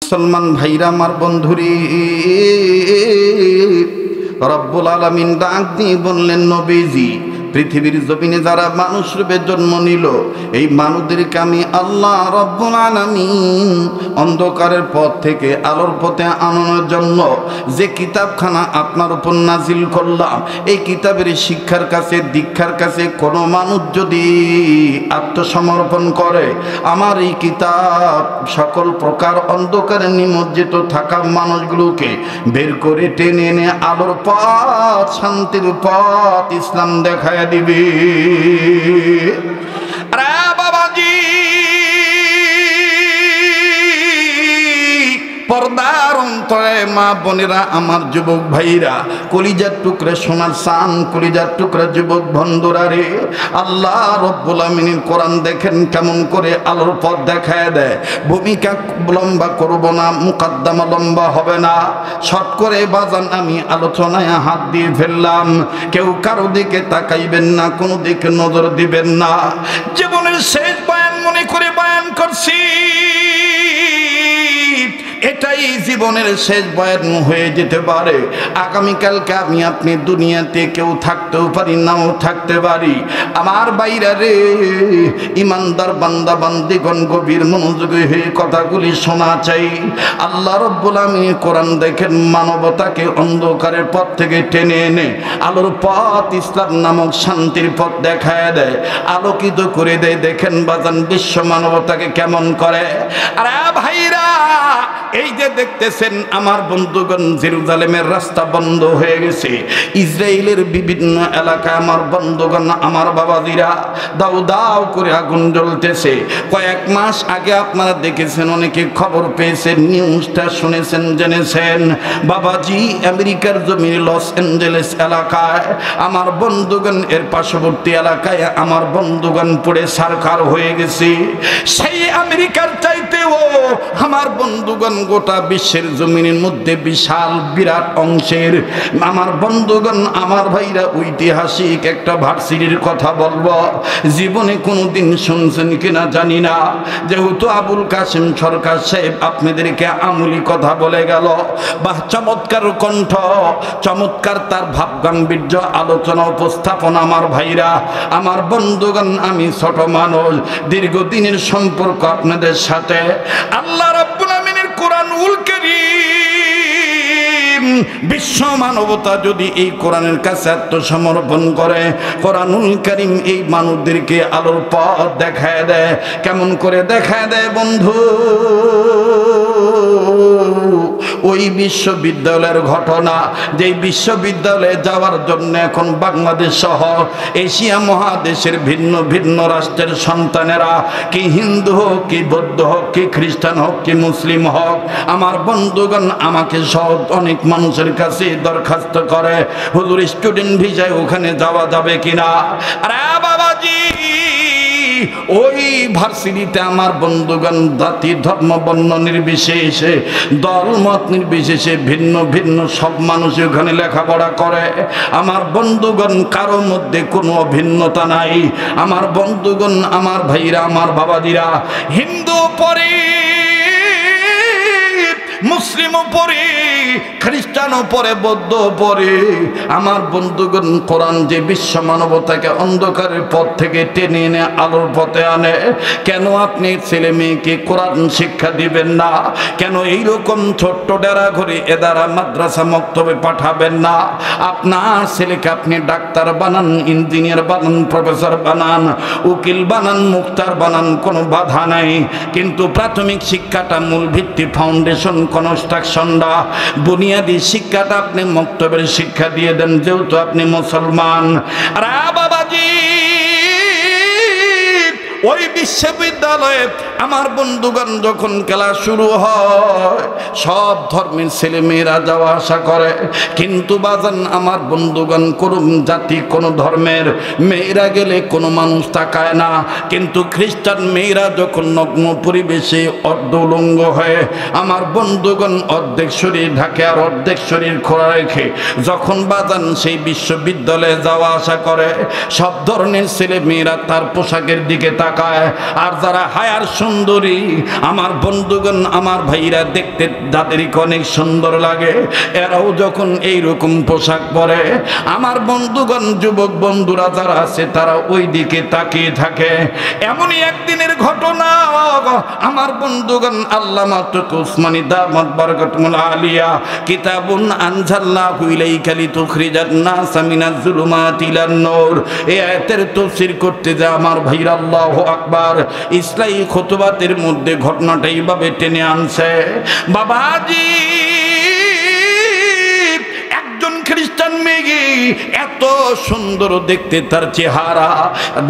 মুসলমান ভাইরা আমার বন্ধুরি, রব্বুল আলামিন ডাক দিয়ে বললেন, নবীজি পৃথিবীর জমিনে যারা মানুষ রূপে জন্ম নিল, এই মানুষদেরকে আমি আল্লাহ রব্বুল আলামিন অন্ধকারের পথ থেকে আলোর পথে আনানোর জন্য যে কিতাবখানা আপনার উপর নাজিল করলাম, এই কিতাবের শিক্ষার কাছে দীক্ষার কাছে কোনো মানুষ যদি আত্মসমর্পণ করে, আমার এই কিতাব সকল প্রকার অন্ধকারে নিমজ্জিত থাকা মানুষগুলোকে বের করে টেনে এনে আলোর পথ, শান্তির পথ, ইসলাম দেখায় দিবি। আরে বাবাজি, পর্দার অন্তরে মা বোনেরা, আমার যুবক ভাইরা, কলিজার টুকরা সোনার চান, কলিজার টুকরা যুবক বন্ধুরা রে, আল্লাহ রব্বুল আমিন কোরআন দেখেন কেমন করে আলোর পথ দেখায় দেয়। ভূমিকা লম্বা করব না, মুকদ্দমা লম্বা হবে না, শর্ট করে বাজান আমি আলোচনায় হাত দিয়ে ফেললাম। কেউ কারো দিকে তাকাইবেন না, কোনো দিকে নজর দিবেন না। জীবনের শেষ বয়ান মনে করে বয়ান করছি, এটাই জীবনের শেষ বয়ান হয়ে যেতে পারে। আগামীকালকে আমি আপনি দুনিয়াতে কেউ থাকতেও পারি, নাও থাকতে পারি। আমার বাইরা রে, ইমানদার বান্দা বান্দিগণ গভীর মনোযোগী হয়ে কথাগুলি শোনা চাই। আল্লাহ রব্বুল আমিন কোরআন দেখেন মানবতাকে অন্ধকারের পথ থেকে টেনে এনে আলোর পথ, ইসলাম নামক শান্তির পথ দেখায় দেয়, আলোকিত করে দেয়। দেখেন বাজান বিশ্ব মানবতাকে কেমন করে। আরে ভাইরা, এই যে দেখতেছেন আমার বন্ধুগণ, জেরুজালেমের রাস্তা বন্ধ হয়ে গেছে, ইসরায়েলের বিভিন্ন এলাকায় আমার বন্ধুগণ, আমার বাবাজিরা, দাউ দাউ করে আগুন জ্বলতেছে। কয়েক মাস আগে আপনারা দেখেছেন, অনেকে খবর পেয়েছেন, নিউজটা শুনেছেন, জেনেছেন। বাবাজি, আমেরিকার জমিনে লস অ্যাঞ্জেলেস এলাকায় আমার বন্ধুগণ, এর পার্শ্ববর্তী এলাকায় আমার বন্ধুগণ পড়ে সারখার হয়ে গেছে। সেই আমেরিকার চাইতেও আমার বন্ধুগণ গোটা বিশ্বের জমিনের মধ্যে বিশাল বিরাট অংশের আমার বন্ধুগণ, আমার ভাইরা, ঐতিহাসিক একটা ভার্সিটির কথা বলবো। জীবনে কোনোদিন শুনছেন কিনা জানি না, যেহেতু আবুল কাসেম সরকার সাহেব আপনাদেরকে আমূলি কথা বলে গেল। বাহ, চমৎকার কণ্ঠ, চমৎকার তার ভাব গাম্ভীর্য, আলোচনা উপস্থাপনা। আমার ভাইরা, আমার বন্ধুগণ, আমি ছোট মানুষ, দীর্ঘদিনের সম্পর্ক আপনাদের সাথে। আল্লাহ রাব্বুল আমিনের কোরআনুল কারীম, বিশ্ব মানবতা যদি এই কোরআনের কাছে আত্মসমর্পণ করে, কোরআনুল কারীম এই মানুষদেরকে আলোর পথ দেখায় দেয়। কেমন করে দেখায় দেয় বন্ধু? ওই বিশ্ববিদ্যালয়ের ঘটনা, যেই বিশ্ববিদ্যালয়ে যাওয়ার জন্য এখন বাংলাদেশ সহ এশিয়া মহাদেশের ভিন্ন ভিন্ন রাষ্ট্রের সন্তানেরা, কি হিন্দু হোক, কি বৌদ্ধ হোক, কি খ্রিস্টান হোক, কি মুসলিম হোক, আমার বন্ধুগণ আমাকে সহ অনেক মানুষের কাছে দরখাস্ত করে, হুজুর স্টুডেন্ট ভিসায় ওখানে যাওয়া যাবে কিনা। আরে বাবাজি, ওই ভার্সিটিতে আমার বন্ধুগণ জাতি ধর্ম বর্ণ নির্বিশেষে, দল মত নির্বিশেষে ভিন্ন ভিন্ন সব মানুষ ওখানে লেখাপড়া করে। আমার বন্ধুগণ কারোর মধ্যে কোনো ভিন্নতা নাই। আমার বন্ধুগণ, আমার ভাইরা, আমার বাবাদিরা, হিন্দু পরে, মুসলিমও পরে, খ্রিস্টানও পরে, বৌদ্ধ পরে। আমার বন্ধুগণ, কোরআন যে বিশ্ব মানবতাকে অন্ধকারের পথ থেকে টেনে এনে আলোর পথে আনে, কেন আপনি ছেলে মেয়েকে কোরআন শিক্ষা দিবেন না? কেন এইরকম ছোট্ট ডেরা ঘরে এদারা মাদ্রাসা মক্তবে পাঠাবেন না? আপনার ছেলেকে আপনি ডাক্তার বানান, ইঞ্জিনিয়ার বানান, প্রফেসর বানান, উকিল বানান, মুক্তার বানান, কোনো বাধা নাই। কিন্তু প্রাথমিক শিক্ষাটা, মূল ভিত্তি, ফাউন্ডেশন, কনস্ট্রাকশনটা, বুনিয়াদি শিক্ষাটা আপনি মক্তবের শিক্ষা দিয়ে দেন, যেহেতু আপনি মুসলমান। আর বাবাজি, ওই বিশ্ববিদ্যালয়ে আমার বন্ধুগণ যখন ক্লাস শুরু হয়, সব ধর্মের ছেলে মেয়েরা যাওয়া আসা করে। কিন্তু বাজান আমার বন্ধুগণ, কোন জাতি, কোন ধর্মের মেয়েরা গেলে কোনো মানুষ তাকায় না। কিন্তু খ্রিস্টান মেয়েরা যখন নগ্ন পরিবেশে অর্ধ উলঙ্গ হয়ে আমার বন্ধুগণ অর্ধেক শরীর ঢাকে আর অর্ধেক শরীর খোলা রেখে যখন বাজান সেই বিশ্ববিদ্যালয়ে যাওয়া আসা করে, সব ধরনের ছেলে মেয়েরা তার পোশাকের দিকে তাকায়। তাকায়। আর যারা হায়ার সুন্দরী আমার বন্ধুগণ, আমার ভাইরা দেখতে যাদেরকে অনেক সুন্দর লাগে, এরাও যখন এইরকম পোশাক পরে, আমার বন্ধুগণ যুবক বন্ধুরা যারা আছে তারা ওই দিকে তাকিয়ে থাকে। এমনই একদিনের ঘটনা, আমার বন্ধুগণ আল্লামা তকি উসমানী দামাত বারাকাতুহুল আলিয়া কিতাবুন আনজালনাহু ইলাইকা লিতুখরিজান নাসা মিনাজ যুলুমাতি ইলান নূর, এই আয়াতের তাফসীর করতে যা আমার ভাইরা আল্লাহু আকবার, ইসলামী খুতবাতের মধ্যে ঘটনাটা এইভাবে টেনে আনছে। বাবাজি, একজন খ্রিস্টান মেয়ে এত সুন্দর দেখতে তার চেহারা,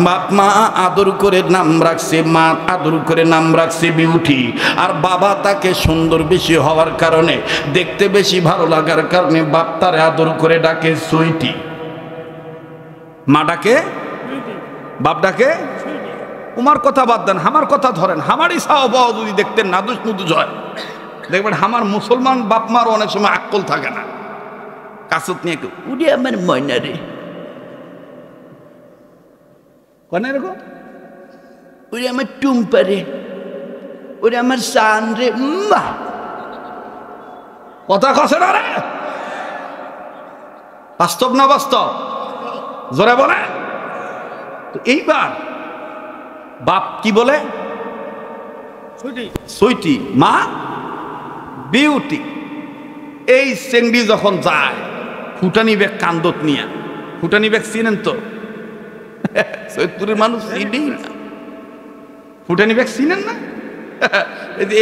বাপ মা আদর করে নাম রাখছে, মা আদর করে নাম রাখছে বিউটি, আর বাবা তাকে সুন্দর বেশি হওয়ার কারণে, দেখতে বেশি ভালো লাগার কারণে বাপ তারে আদর করে ডাকে সুইটি। মা ডাকে, বাপ ডাকে। উমার কথা বাদ দেন, আমার কথা ধরেন। আমারই সাহাবা যদি দেখতেন নাদুস নুদুস হয়, দেখবেন আমার মুসলমান বাপ মার অনেক সময় আকল থাকে না, কাসত নিয়ে কেউ উড়ে আমার ময়না রে, কনে এরকম ওরে আমার টুম্পা রে, ওরে আমার সান রে, কথা কছে না রে, বাস্তব না বাস্তব? জোরে বলে। তো এইবার বাপ কি বলে? সুইটি, মা বিউটি। এই চেংড়ি যখন যায় ফুটানি ব্যাগ কান্দত নিয়া, ফুটানি ব্যাগ চিনেন তো? সৈয়দপুরের মানুষ চিনেই না ফুটানি ব্যাগ, চিনেন না?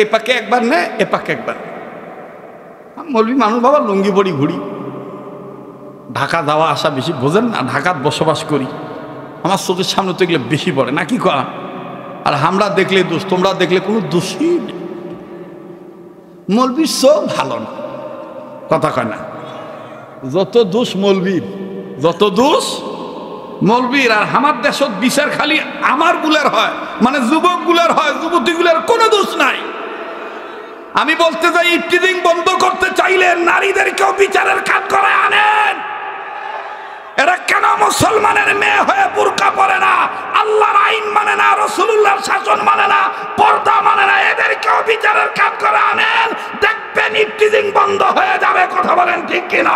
এ পাকে একবার নেয়, এ পাকে একবার। মৌলবি মানুষ বাবা লুঙ্গি পড়ি ঘুরি, ঢাকা যাওয়া আসা বেশি বোঝেন না, ঢাকাত বসবাস করি, আমার চোখের সামনে তো এগুলো বেশি পড়ে না কি কয়া? আর আমরা দেখলে দোষ, তোমরা দেখলে কোনো দোষই নেই। মৌলবীর চোখ ভালো না, কথা কয় না? যত দোষ মৌলবীর, যত দোষ মৌলবীর। আর আমার দেশত বিচার খালি আমার গুলার হয়, মানে যুবক গুলার হয়, যুবতী গুলার কোনো দোষ নাই। আমি বলতে চাই, ইফতিজিং বন্ধ করতে চাইলে নারীদেরকেও বিচারের কাজ করে আনেন। এরা কেন মুসলমানের মেয়ে হয়ে বুরকা পরে না, আল্লাহর আইন মানে না, রাসূলুল্লাহর শাসন মানে না, পর্দা মানে না, এদেরকেও বিচারের কাজ করে আনেন, দেখবেন ইফতিজিং বন্ধ হয়ে যাবে। কথা বলেন ঠিক কিনা?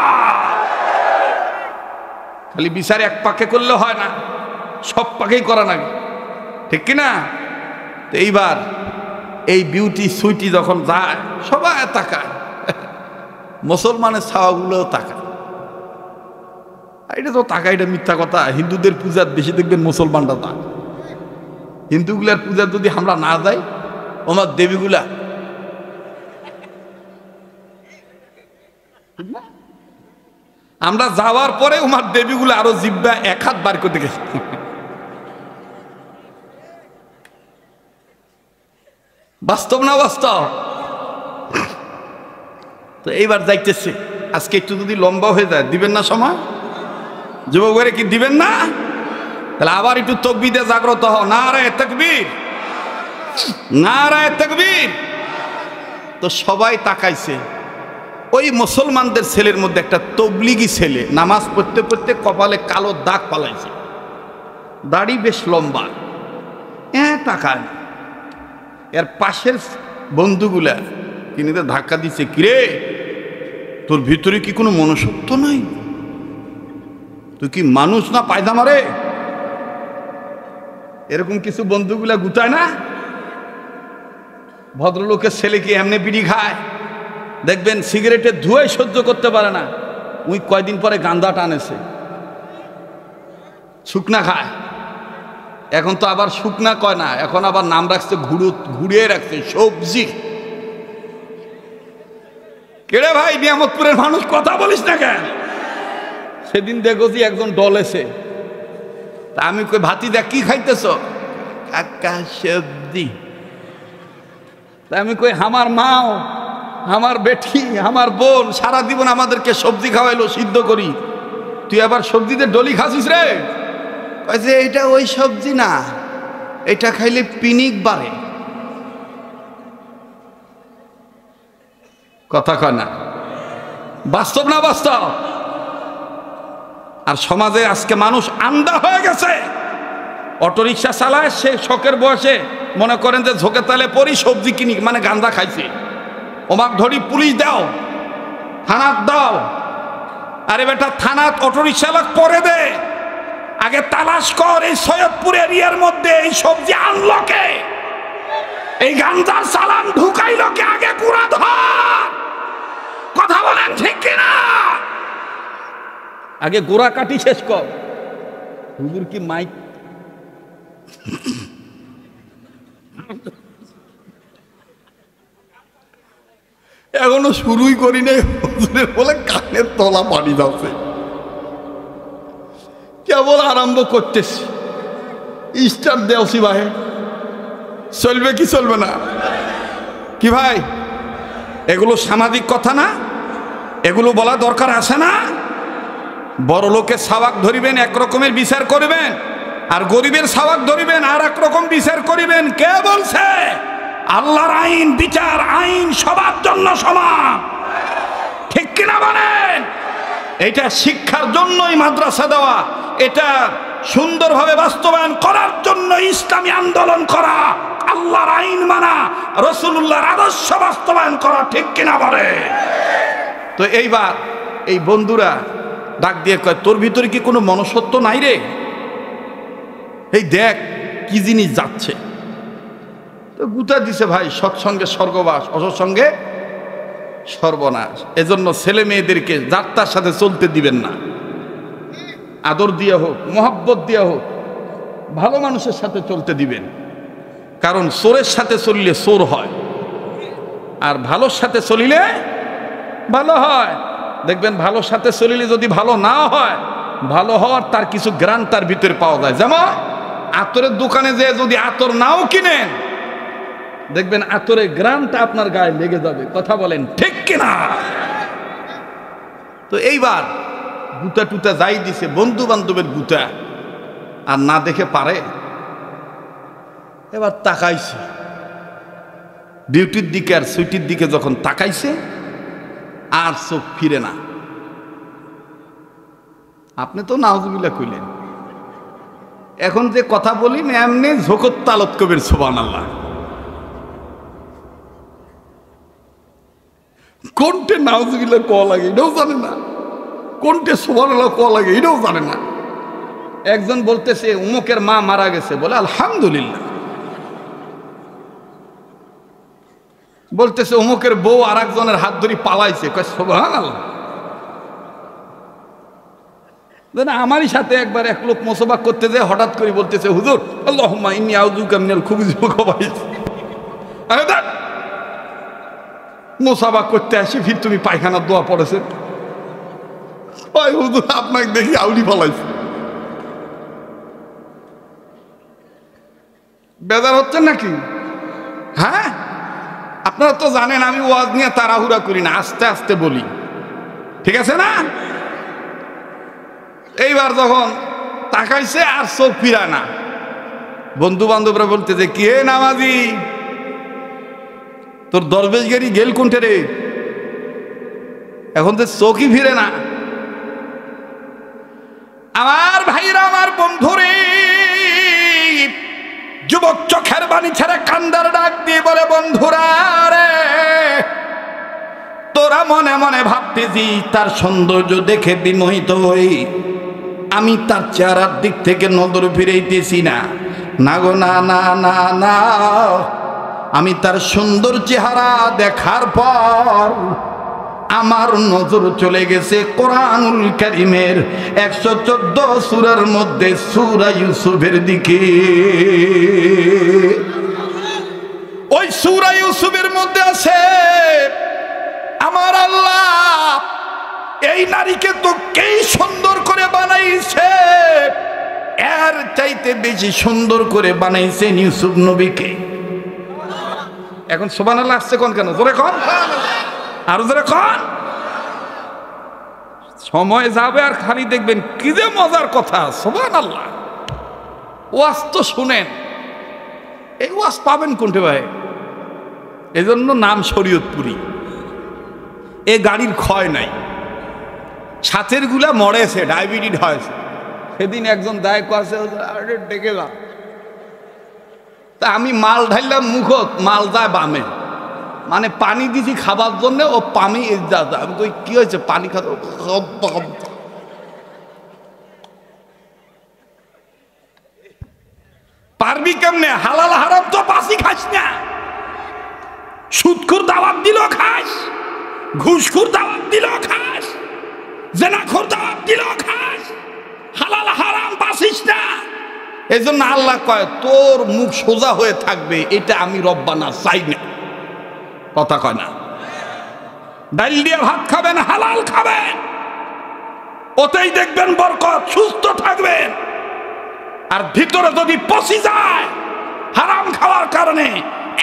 খালি বিচার এক পাকে করলে হয় না, সব পাকেই করা লাগে, ঠিক কিনা? তো এইবার এই বিউটি সুইটি যখন যায় সবাই তাকায়, মুসলমানের ছাওয়াগুলোও তাকায়। এটা তো তাকায়, এটা মিথ্যা কথা। হিন্দুদের পূজার বেশি দেখবেন মুসলমানরা তা, হিন্দুগুলার পূজার যদি আমরা না যাই, আমার দেবীগুলা আমরা যাওয়ার পরে আমার দেবীগুলো আরো জিব্বা এক হাত বার করতে গেছে। বাস্তব না বাস্তব? তো এইবার যাইতেছে, আজকে একটু যদি লম্বা হয়ে যায় দিবেন না সময়? যুবক ভাইরা কি দিবেন না? তাহলে আবার একটু তাকবীরে জাগ্রত হও, নারায়ে তাকবীর, নারায়ে তাকবীর। তো সবাই তাকাইছে। ওই মুসলমানদের ছেলের মধ্যে একটা তবলিগি ছেলে নামাজ পড়তে পড়তে কপালে কালো দাগ পালাইছে, দাড়ি বেশ লম্বা, তাকায়। এর পাশের বন্ধুগুলা কিনে ধাক্কা দিচ্ছে, কিরে তোর ভিতরে কি কোনো মনুষ্যত্ব নাই? তুই কি মানুষ না পায়দামা রে? এরকম কিছু বন্ধুগুলা গুতায় না? ভদ্রলোকের ছেলে কি এমনি বিড়ি খায়? দেখবেন সিগারেটের ধোঁয়াই সহ্য করতে পারে না, ওই কয়দিন পরে গান্দা টানেছে, শুকনা খায়। এখন তো আবার শুকনা কয় না, এখন আবার নাম রাখছে ঘুরিয়ে রাখছে সবজি। কেড়ে ভাই নিয়ামতপুরের মানুষ, কথা বলিস না কেন? সেদিন দেখছি একজন ডলেছে, তা আমি কই ভাতিজা কি খাইতেছ? কাকা সবজি। তা আমি কই আমার মাও, আমার বেটি, আমার বোন সারা জীবন আমাদেরকে সবজি খাওয়াইলো, সিদ্ধ করি, তুই আবার সবজিতে ডলি খাসিস রে? কইছে এটা ওই সবজি না, এটা খাইলে পিনিক বাড়ে। কথা কয় না? বাস্তব না বাস্তব? আর সমাজে আজকে মানুষ আন্ধা হয়ে গেছে, অটোরিকশা চালায়, সে শখের বয়সে মনে করেন যে ঝোঁকে তালে পরি সবজি কিনি, মানে গাঁজা খাইছে, ওমাক ধরি পুলিশ দাও, থানাত দাও। আরে বেটা, থানাত অটোরিকশা পরে দে, আগে তালাশ কর এই সৈয়দপুর এরিয়ার মধ্যে এই সবজি আনলো কে, এই গাঁজার চালান ঢুকাইলো কে, আগে কুড়া ধর। কথা বলেন ঠিক কিনা? আগে গোড়া কাটি শেষ কর। হুজুর কি মাইক এখনো শুরুই করি নাই, হুজুরের বলে কানের তলা পানি যাচ্ছে, কেবল আরম্ভ করতেছি। স্টার্ট দেওসি ভাই, চলবে কি চলবে না? কি ভাই, এগুলো সামাজিক কথা না? এগুলো বলা দরকার আছে না? বড় লোকের সাওয়াক ধরিবেন, এক রকমের বিচার করিবেন, আর গরিবের সাওয়াক ধরিবেন, আর এক রকম বিচার করিবেন। কে বলছে? আল্লাহর আইন, বিচার, আইন সবার জন্য সমান, ঠিক কিনা বলেন? এটা শিক্ষার জন্যই মাদ্রাসা দেওয়া, এটা সুন্দরভাবে বাস্তবায়ন করার জন্য ইসলামী আন্দোলন করা, আল্লাহর আইন মানা, রাসূলুল্লাহর আদর্শ বাস্তবায়ন করা, ঠিক কিনা বলে? তো এইবার এই বন্ধুরা ডাক দিয়ে কয়, তোর ভিতরে কি কোনো মনুষ্যত্ব নাই রে? এই দেখ কি জিনিস যাচ্ছে। তো গুতা দিছে, ভাই সৎসঙ্গে স্বর্গবাস, অসৎসঙ্গে সর্বনাশ। এজন্য ছেলে মেয়েদেরকে যাত্রার সাথে চলতে দিবেন না। আদর দিয়ে হোক, মহব্বত দিয়ে হোক, ভালো মানুষের সাথে চলতে দিবেন। কারণ চোরের সাথে চলিলে চোর হয়, আর ভালোর সাথে চলিলে ভালো হয়। দেখবেন ভালোর সাথে চলিলে যদি ভালো না হয়, ভালো হওয়ার তার কিছু গ্রান্ট তার ভিতরে পাওয়া যায়। যেমন আতরের দোকানে যে যদি আতর নাও কিনেন, দেখবেন আতরের গ্রান্টটা আপনার গায়ে লেগে যাবে। কথা বলেন ঠিক কিনা? তো এইবার গুতা টুতা যাই দিছে, বন্ধু বান্ধবের গুতা, আর না দেখে পারে। এবার তাকাইছে বিউটির দিকে আর সুইটির দিকে, যখন তাকাইছে আর চোখ ফিরে না। আপনি তো নাউজুবিল্লাহ কইলেন, এখন যে কথা বলি এমনি ঝোকত তালত কবির সুবহানাল্লাহ। কোনটে নাউজুবিল্লাহ কওয়া লাগে এটাও জানে না, কোনটে সুবহানাল্লাহ কওয়া লাগে এটাও জানে না। একজন বলতেছে উমুকের মা মারা গেছে, বলে আলহামদুলিল্লাহ। বলতেছে অমুকের বউ আর একজনের হাত ধরে পালাইছে, কয় সুবহানাল্লাহ। আমারই সাথে একবার এক লোক মোসাফা করতে যায়, হঠাৎ করে বলতেছে, হুজুর আল্লাহুম্মা ইন্নী আউযুবিকা মিনাল খুবুসি ওয়াল খাবাইস। আরে দেখ, মোসাফা করতে আসি ফির তুমি পায়খানার দোয়া পড়েছেন। ওই হুজুর আপনাকে দেখি আউলি পালাইছে। বেজার হচ্ছেন নাকি? হ্যাঁ, আপনারা তো জানেন আমি ওয়াজ নিয়ে তাড়াহুড়া করি না, আস্তে আস্তে বলি, ঠিক আছে না? এইবার যখন তাকাইছে আর চোখ ফিরায় না, বন্ধু বান্ধবরা বলতে যে কি হে নামাজি, তোর দরবেশ গাড়ি গেল কোনটে রে, এখন তো চোখই ফিরে না। আমার ভাইরা, আমার বন্ধুরে, যুবক চোখের বাণী ছেড়ে কান্দার ডাক দিয়ে বলে, বন্ধুরা রে, তোরা মনে মনে ভাবতেছি তার সৌন্দর্য দেখে বিমোহিত হই, আমি তার চেহারার দিক থেকে নজর ফিরাইতেছি না। না গো না, না না না, আমি তার সুন্দর চেহারা দেখার পর আমার নজর চলে গেছে কোরআনুল কারীমের 114 সূরার মধ্যে সূরা ইউসুফের দিকে। ওই সূরা ইউসুফের মধ্যে আছে, আমার আল্লাহ এই নারীকে তো কে সুন্দর করে বানাইছে, এর চাইতে বেশি সুন্দর করে বানাইছেন ইউসুফ নবীকে। এখন সুবহানাল্লাহ আসছে কোন কেন? জোরে কোন, আরো জোরে কোন। সময় যাবে আর খালি দেখবেন কি যে মজার কথা। সুবহানাল্লাহ, ওয়াজ তো শুনেন, এই ওয়াজ পাবেন কোনটে ভাই? এজন্য নাম শরীয়তপুরি। এ গাড়ির ক্ষয় নাই, ছাতের গুলা মরেছে, ডায়াবেটিস হয়েছে। সেদিন একজন দায়ক আছে, ডেকে যা তা আমি মাল ঢাইলাম মুখত, মাল যায় বামে, মানে পানি দিছি খাবার জন্য, ও পানি আমি কই কি হয়েছে পানি খাতে, পারবি কেমনে? হালাল হারাম তো বাসি খাস না, সুদখোর দাওয়াত দিল খাস, ঘুষখোর দাওয়াত দিল খাস, জেনাখোর দাওয়াত দিল খাস, হালাল হারাম বাসিস না। এই জন্য আল্লাহ কয় তোর মুখ সোজা হয়ে থাকবে, এটা আমি রব্বানা চাই না। কথা কয় না? ডাল দিয়ে ভাত খাবেন, হালাল খাবেন, ওতেই দেখবেন বরকত, সুস্থ থাকবেন। আর ভিতরে যদি পচি যায় হারাম খাওয়ার কারণে,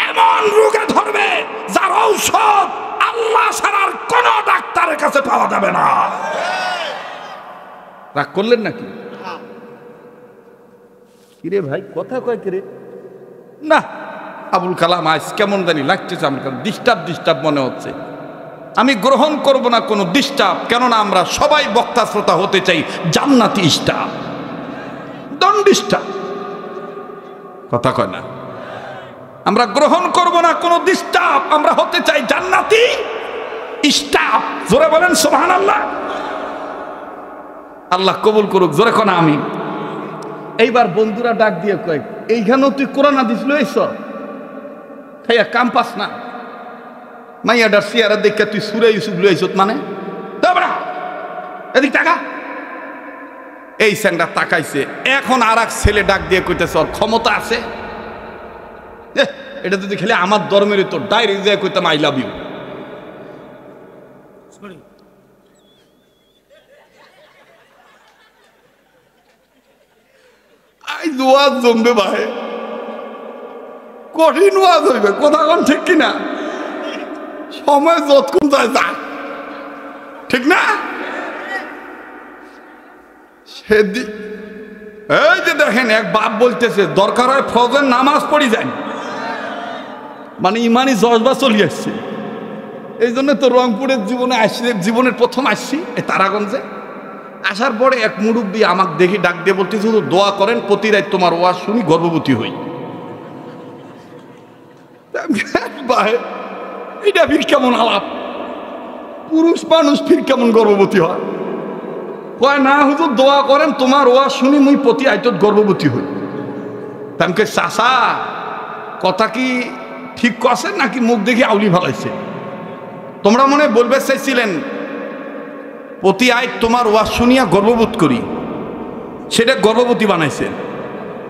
এমন রোগে ধরবে যার ঔষধ আল্লাহ ছাড়ার কোন ডাক্তারের কাছে পাওয়া যাবে না। রাগ করলেন নাকি? কিরে ভাই কথা কয় কিরে? না, আবুল কালাম আজ কেমন জানি লাগতেছে, আমার ডিস্টার্ব মনে হচ্ছে। আমি গ্রহণ করব না কোনো ডিস্টার্ব, কেননা আমরা সবাই বক্তা শ্রোতা হতে চাই জান্নাতি স্টাফ, ডোন্ট ডিস্টার্ব। কথা কয় না? আমরা গ্রহণ করব না কোনো ডিস্টার্ব, আমরা হতে চাই জান্নাতি স্টাফ। জোরে বলেন সুবহানাল্লাহ। আল্লাহ কবুল করুক, জোরে কোন আমি। এইবার বন্ধুরা ডাক দিয়ে কয়, এইখানেও তুই কোরআন হাদিস লইছ, খাইয়া কাম পাস না, মাইয়াডার চেহারা দেখে তুই সূরা ইউসুফ লইছ, মানে এদিক টাকা। এই স্যাংটা তাকাইছে। এখন আর এক ছেলে ডাক দিয়ে কইতেছে, ওর ক্ষমতা আছে, এটা যদি খেলে আমার ধর্মের তো ডাইরেক্ট দিয়ে কইতাম I love you. I was জমবে ভাই, কঠিন ওয়াজ হইবে, কথা কোন ঠিক কিনা? সময় যতক্ষণ যায় যা, ঠিক না? এই যে দেখেন, এক বাপ বলতেছে দরকার হয় ফজর নামাজ পড়ি যায়, মানে ইমানি জজবা চলে আসছে। এই জন্য তো রংপুরের জীবনের প্রথম আসছি এই তারাগঞ্জে। আসার পরে এক মুরব্বী আমাকে দেখি ডাক দিয়ে বলতেছে, শুধু দোয়া করেন প্রতি রাত তোমার ওয়াজ শুনি গর্ভবতী হই। এটা ফির কেমন আলাপ? পুরুষ মানুষ ফির কেমন গর্ভবতী হয়? কয় না হুজুর দোয়া করেন তোমার ওয়াজ শুনি মুই প্রতি আইতত গর্ভবতী হই। তামকে চাষা কথা কি ঠিক করছেন নাকি মুখ দেখি আউলি ভালাইছে? তোমরা মনে বলবে চাইছিলেন প্রতি আয় তোমার ওয়াজ শুনিয়া গর্ভবোধ করি, সেটা গর্ভবতী বানাইছে।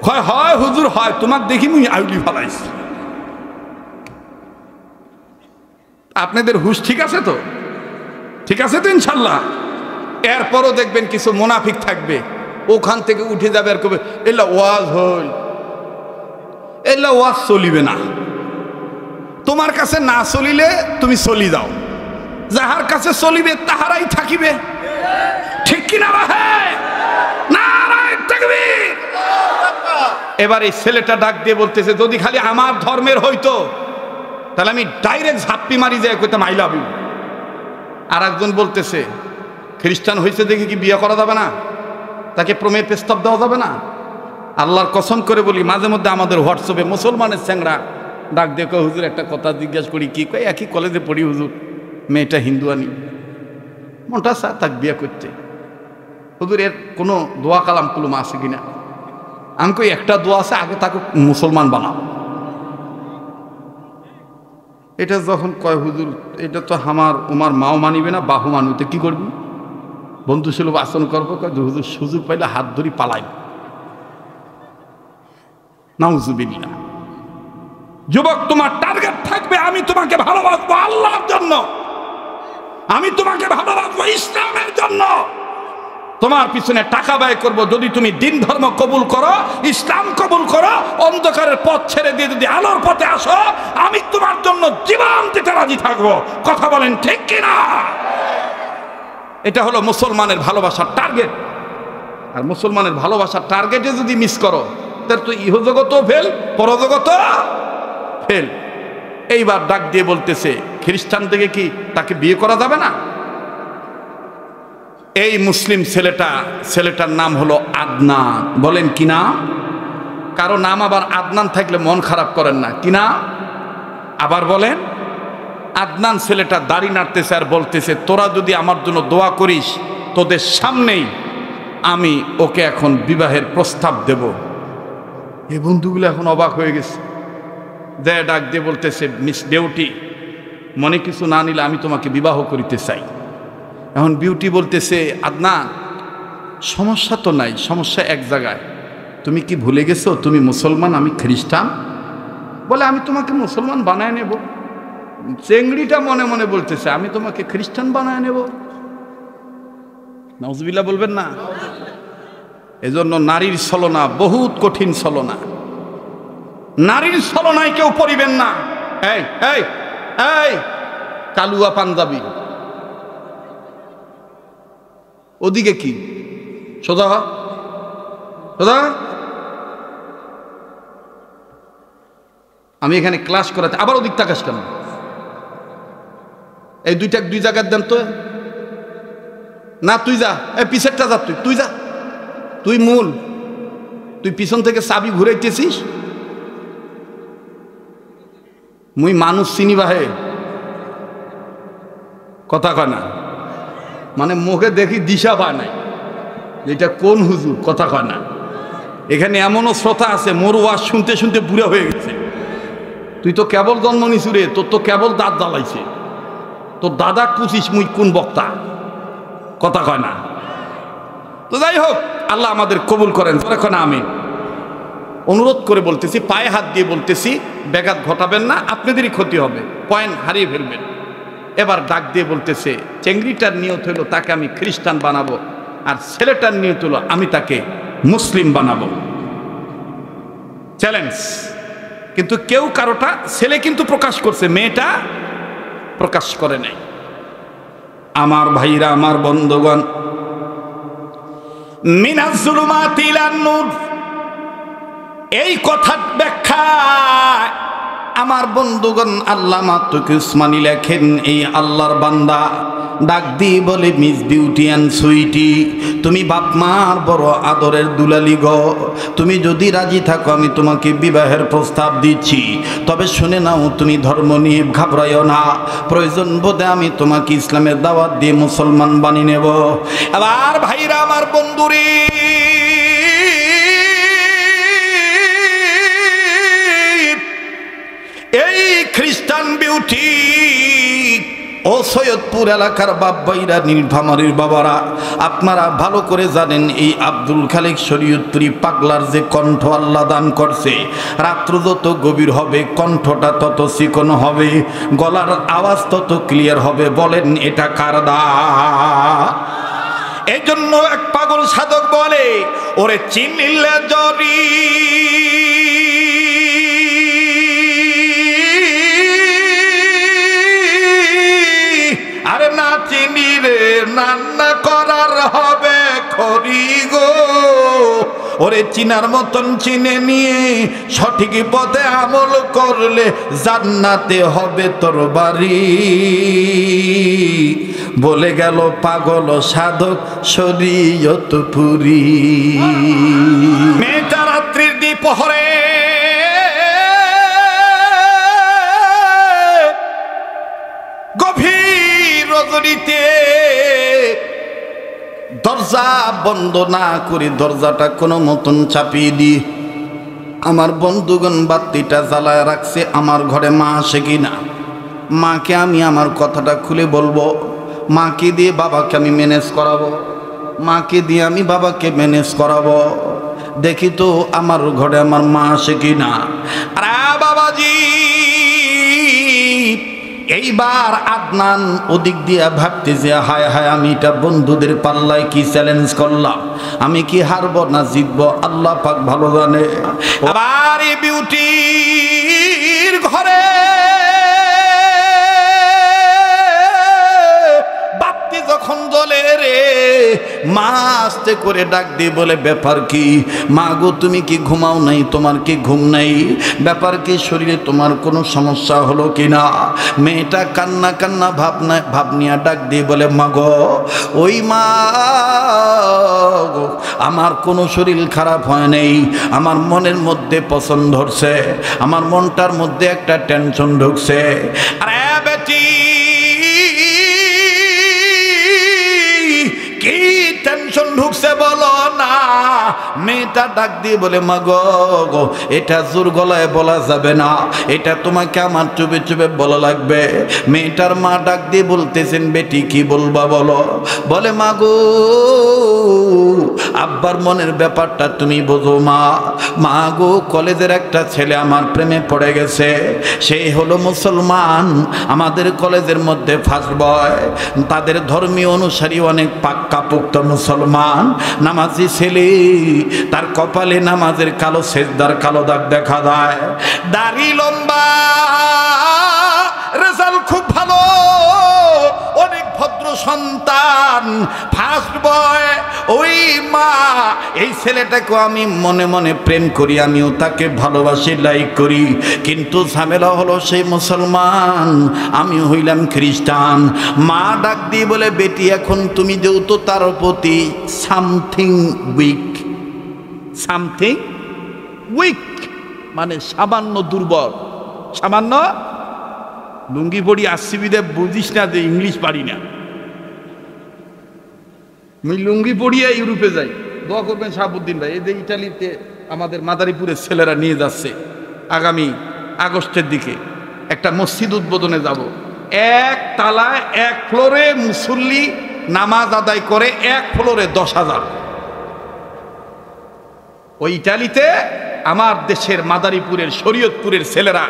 হয় হয় হুজুর হয়, তোমার দেখি মুই আউলি ভালাইছি। আপনাদের হুশ ঠিক আছে তো? ঠিক আছে তো ইনশাল্লাহ? এরপরও দেখবেন কিছু মুনাফিক থাকবে, ওখান থেকে উঠে যাবে আর কবে এলা ওয়াজ হইল, এলা ওয়াজ চলিবে না। তোমার কাছে না চলিলে তুমি চলি যাও, যাহার কাছে চলিবে তাহারাই থাকিবে, ঠিক কিনা? নারায়ে তাকবীর। এবার এই ছেলেটা ডাক দিয়ে বলতেছে, যদি খালি আমার ধর্মের হইতো তাহলে আমি ডাইরেক্ট ঝাপ্পি মারি যায় কইতাম আই লাভ ইউ। আর একজন বলতেছে, খ্রিস্টান হয়েছে দেখে কি বিয়ে করা যাবে না? তাকে প্রমেয় প্রস্তাব দেওয়া যাবে না? আল্লাহর কসম করে বলি, মাঝে মধ্যে আমাদের হোয়াটসঅ্যাপে মুসলমানের চ্যাংরা ডাক দিয়ে কয়, হুজুর একটা কথা জিজ্ঞাসা করি। কি কয়? একই কলেজে পড়ি হুজুর, মেয়েটা হিন্দু আনি, মনটা চা তাক বিয়ে করতে। হুজুর এর কোনো দোয়া কালাম কুলুম আছে কিনা? আমি কই একটা দোয়া আছে, আগে তাকে মুসলমান বানাও। এটা যখন কয় হুজুর এটা তো আমার উমার মাও মানিবে না, বাহু মানিবে, কি করবি? বন্ধু সুলভ আচরণ করবো, হুজুর সুযোগ পাইলে হাত ধরি পালাই। নাউজুবিল্লাহ। যুবক, তোমার টার্গেট থাকবে আমি তোমাকে ভালোবাসবো আল্লাহর জন্য, আমি তোমাকে ভালোবাসবো ইসলামের জন্য। তোমার পিছনে টাকা ব্যয় করব যদি তুমি দিন ধর্ম কবুল করো, ইসলাম কবুল করো, অন্ধকারের পথ ছেড়ে দিয়ে যদি আলোর পথে আসো, আমি তোমার জন্য জীবন দিতে রাজি থাকবো। কথা বলেন ঠিক কিনা? এটা হলো মুসলমানের ভালোবাসার টার্গেট। আর মুসলমানের ভালোবাসার টার্গেটে যদি মিস করো, তাহলে তো ইহজগতও ফেল, পরজগতও ফেল। এইবার ডাক দিয়ে বলতেছে, খ্রিস্টান থেকে কি তাকে বিয়ে করা যাবে না? এই মুসলিম ছেলেটার নাম হলো আদনান। বলেন কি নাম? কারো নাম আবার আদনান থাকলে মন খারাপ করেন না, কি না? আবার বলেন। আদনান ছেলেটা দাড়ি নাড়তেছে আর বলতেছে, তোরা যদি আমার জন্য দোয়া করিস, তোদের সামনেই আমি ওকে এখন বিবাহের প্রস্তাব দেব। এই বন্ধুগুলো এখন অবাক হয়ে গেছে। দেয় ডাক দিয়ে বলতেছে, মিস বিউটি, মনে কিছু না নিলে আমি তোমাকে বিবাহ করিতে চাই। এখন বিউটি বলতেছে, আদনান সমস্যা তো নাই, সমস্যা এক জায়গায়। তুমি কি ভুলে গেছো তুমি মুসলমান, আমি খ্রিস্টান? বলে, আমি তোমাকে মুসলমান বানায় নেব। চেংড়িটা মনে মনে বলতেছে, আমি তোমাকে খ্রিস্টান বানায় নেব। নাউজুবিল্লাহ বলবেন না? এজন্য নারীর ছলনা বহুত কঠিন ছলনা। নারীর ছলনায় কেউ পড়িবেন না। এই এই এই কালুয়া পাঞ্জাবি, ওদিকে কি? সোজা সোজা। আমি এখানে ক্লাস করাতে, আবার ওদিক তাকাস কেন? এই দুই জায়গায় দেন তো। না তুই যা, এই পিছেরটা যা, তুই যা, তুই মূল, তুই পিছন থেকে চাবি ঘুরাইতেছিস। মুই মানুষ চিনি বাহে, কথা কয় না, মানে মুখে দেখি দিশা পায় নাই এটা কোন হুজুর, কথা কয় না। এখানে এমনও শ্রোতা আছে মোর ওয়াজ শুনতে শুনতে বুড়া হয়ে গেছে। তুই তো কেবল জন্ম নিছু রে, তোর তো কেবল দাঁত জ্বালাইছে, তোর দাদা কুচিস মুই কোন বক্তা, কথা কয় না। তো যাই হোক, আল্লাহ আমাদের কবুল করেন। এখন আমি অনুরোধ করে বলতেছি, পায়ে হাত দিয়ে বলতেছি, ব্যাঘাত ঘটাবেন না, আপনাদেরই ক্ষতি হবে, পয়েন্ট হারিয়ে ফেলবেন। এবার ডাক দিয়ে বলতেছে, চেংড়িটার নিয়ত হলো তাকে আমি খ্রিস্টান বানাবো, আর ছেলেটার নিয়ত হলো আমি তাকে মুসলিম বানাবো। চ্যালেঞ্জ। কিন্তু কেউ কারোটা, ছেলে কিন্তু প্রকাশ করছে, মেয়েটা প্রকাশ করে নাই। আমার ভাইরা, আমার বন্ধুগণ, মিনাজ জুলুমাতি ইলান নূর, এই কথার ব্যাখ্যা আমার বন্ধুগণ আল্লামা তকি উসমানী লেখেন। এই আল্লাহর বান্দা ডাক দিয়ে বলে, মিস বিউটি অ্যান্ড সুইটি, তুমি বাপ মার বড় আদরের দুলালি গো, তুমি যদি রাজি থাকো আমি তোমাকে বিবাহের প্রস্তাব দিচ্ছি। তবে শুনে নাও, তুমি ধর্ম নিয়ে ঘাবড়াইও না, প্রয়োজন বোধে আমি তোমাকে ইসলামের দাওয়াত দিয়ে মুসলমান বানিয়ে নেব। আবার ভাইরা, আমার বন্ধুরে, এই খ্রিস্টান বিউটি ও সৈয়দপুর এলাকার বাপ ভাইরা, নীলফামারীর বাবারা, আপনারা ভালো করে জানেন এই আব্দুল খালেক শরীয়তপুরী পাগলার যে কণ্ঠ আল্লাহ দান করছে, রাত্র যত গভীর হবে কণ্ঠটা তত চিকন হবে, গলার আওয়াজ তত ক্লিয়ার হবে। বলেন এটা কার দা? এই জন্য এক পাগল সাধক বলে, ওরে চিনিলে জরি আরে না চিনি রে, রান্না করার হবে খড়ি গো। ওরে চিনার মতন চিনে নিয়ে সঠিক পথে আমল করলে জান্নাতে হবে তোর বাড়ি। বলে গেল পাগল সাধক শরীয়তপুরী। মেয়েটা রাত্রির দ্বিপ্রহরে গভীর রজনীতে দরজা বন্ধ না করে দরজাটা কোনো মতন চাপিয়ে দিয়ে আমার বন্ধুগণ বাতিটা জ্বালায় রাখছে। আমার ঘরে মা আসে কিনা, মাকে আমি আমার কথাটা খুলে বলবো, মাকে দিয়ে বাবাকে আমি ম্যানেজ করাবো, মাকে দিয়ে আমি বাবাকে ম্যানেজ করাবো। দেখি তো আমার ঘরে আমার মা আসে কিনা। আরে বাবাজি, এইবার আদনান ওদিক দিয়ে ভাবতেছে, হায় হায়, আমি এটা বন্ধুদের পাল্লায় কি চ্যালেঞ্জ করলাম, আমি কি হারবো না জিতবো আল্লাহ পাক ভালো জানে। আবার এই বিউটির ঘরে বাতি যখন জ্বলে রে, মা আস্তে করে ডাক দিয়ে বলে, ব্যাপার কি মা গো, তুমি কি ঘুমাও নাই? তোমার কি ঘুম নাই? ব্যাপার কি, শরীরে তোমার কোনো সমস্যা হলো কি না? মেয়েটা কান্না কান্না ভাব নিয়ে ডাক দিয়ে বলে, মা গো, ওই মা গো, আমার কোনো শরীর খারাপ হয় নাই, আমার মনের মধ্যে পছন্দ ধরছে, আমার মনটার মধ্যে একটা টেনশন ঢুকছে। আরে বেটি, কি টেনশন ঢুকছে বলো না? মেয়েটা ডাক দিয়ে বলে, মা গো, এটা জোর গলায় বলা যাবে না, এটা তোমাকে আমার চুপে চুপে বলা লাগবে। মেয়েটার মা ডাক দিয়ে বলতেছেন, বেটি কি বলবা বলো। বলে, মা গো, আব্বার মনের ব্যাপারটা তুমি বোঝো মা। মা গো, কলেজের একটা ছেলে আমার প্রেমে পড়ে গেছে, সেই হলো মুসলমান, আমাদের কলেজের মধ্যে ফার্স্ট বয়, তাদের ধর্মীয় অনুসারী অনেক পাক্কাপোক্ত মুসলমান, নামাজি ছেলে, তার কপালে নামাজের কালো সেজদার কালো দাগ দেখা যায়, দাড়ি লম্বা, রেজাল্ট খুব ভালো, অনেক ভদ্র সন্তান, ফার্স্ট বয়। ওই মা, এই ছেলেটাকে আমি মনে মনে প্রেম করি, আমিও তাকে ভালোবাসি, লাইক করি, কিন্তু ঝামেলা হলো সেই মুসলমান, আমি হইলাম খ্রিস্টান। মা ডাক দিয়ে বলে, বেটি এখন তুমি যেহেতু তার প্রতি সামথিং উইক মানে সামান্য দুর্বল, সামান্য, লুঙ্গি পড়ি আসছিবিদে বুঝিস না যে ইংলিশ পারি না, আমি লুঙ্গি পড়িয়ে ইউরোপে যাই। দোয়া করবেন শাহাবুদ্দিন ভাই, এদের ইটালিতে আমাদের মাদারীপুরের ছেলেরা নিয়ে যাচ্ছে, আগামী আগস্টের দিকে একটা মসজিদ উদ্বোধনে যাব। এক তালায় এক ফ্লোরে মুসল্লি নামাজ আদায় করে, এক ফ্লোরে 10,000। ওই ইটালিতে আমার দেশের মাদারীপুরের শরীয়তপুরের ছেলেরা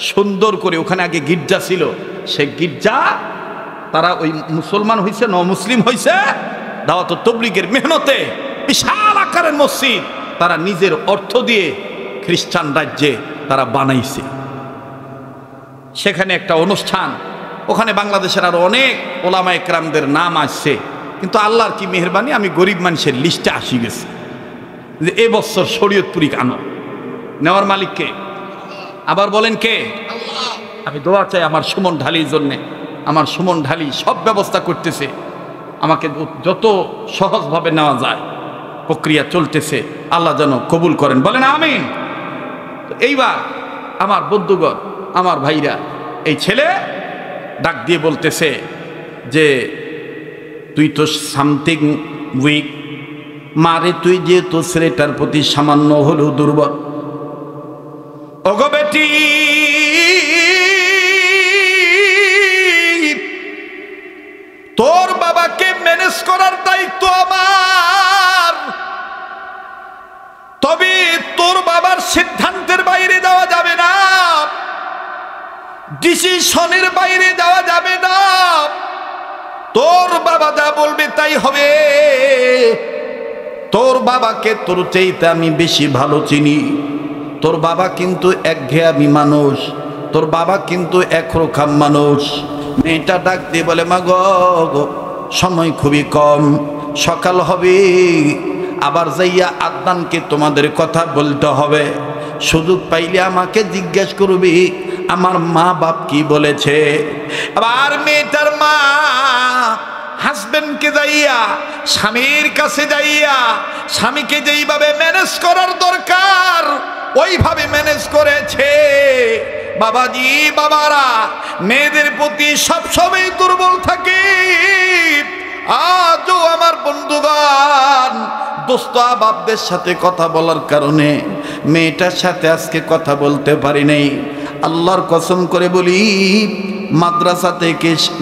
সুন্দর করে, ওখানে আগে গির্জা ছিল, সে গির্জা তারা ওই মুসলমান হয়েছে, মুসলিম হয়েছে, দাওয়াত তাবলীগের মেহনতে বিশাল আকারের মসজিদ তারা নিজের অর্থ দিয়ে খ্রিস্টান রাজ্যে তারা বানাইছে। সেখানে একটা অনুষ্ঠান, ওখানে বাংলাদেশের আরো অনেক ওলামা একরামদের নাম আসছে, কিন্তু আল্লাহর কি মেহেরবানি, আমি গরিব মানুষের লিস্টে আসি গেছি যে এবছর শরীয়তপুরি আনো, নেওয়ার মালিক কে? আবার বলেন কে? আমি দোয়া চাই আমার সুমন ঢালির জন্যে। আমার সুমন ঢালি সব ব্যবস্থা করতেছে, আমাকে যত সহজভাবে নেওয়া যায় প্রক্রিয়া চলতেছে, আল্লাহ যেন কবুল করেন, বলেন আমিন। এইবার আমার বন্ধুগণ, আমার ভাইরা, এই ছেলে ডাক দিয়ে বলতেছে যে, তুই তো সামথিং উইক, মারে তুই যেহেতু ছেলেটার প্রতি সামান্য হলেও দুর্বল, ওগো বেটি, তোর বাবাকে ম্যানেজ করার দায়িত্ব আমার, তবে তোর বাবার সিদ্ধান্তের বাইরে যাওয়া যাবে না, ডিসিশনের বাইরে যাওয়া যাবে না, তোর বাবা যা বলবে তাই হবে। তোর বাবাকে তোর চাইতে আমি বেশি ভালো চিনি, তোর বাবা কিন্তু একঘেয়ামি মানুষ, তোর বাবা কিন্তু একরকম মানুষ। মেয়েটা ডাক দিয়ে বলে, মা গো, সময় খুবই কম, সকাল হবে, আবার যাইয়া আদনানকে তোমাদের কথা বলতে হবে, সুযোগ পাইলে আমাকে জিজ্ঞেস করবি আমার মা বাপ কি বলেছে। আবার মেয়েটার মা হাজবেন্ডকে যাইয়া, স্বামীর কাছে যাইয়া, স্বামীকে যেইভাবে ম্যানেজ করার দরকার ওইভাবে ম্যানেজ করেছে। বাবাজি, বাবারা মেয়েদের প্রতি সবসময় দুর্বল থাকে। আজও আমার বন্ধুগণ, দোস্ত বাপদের সাথে কথা বলার কারণে মেয়েটার সাথে আজকে কথা বলতে পারি নাই। আল্লাহর কসম করে বলি,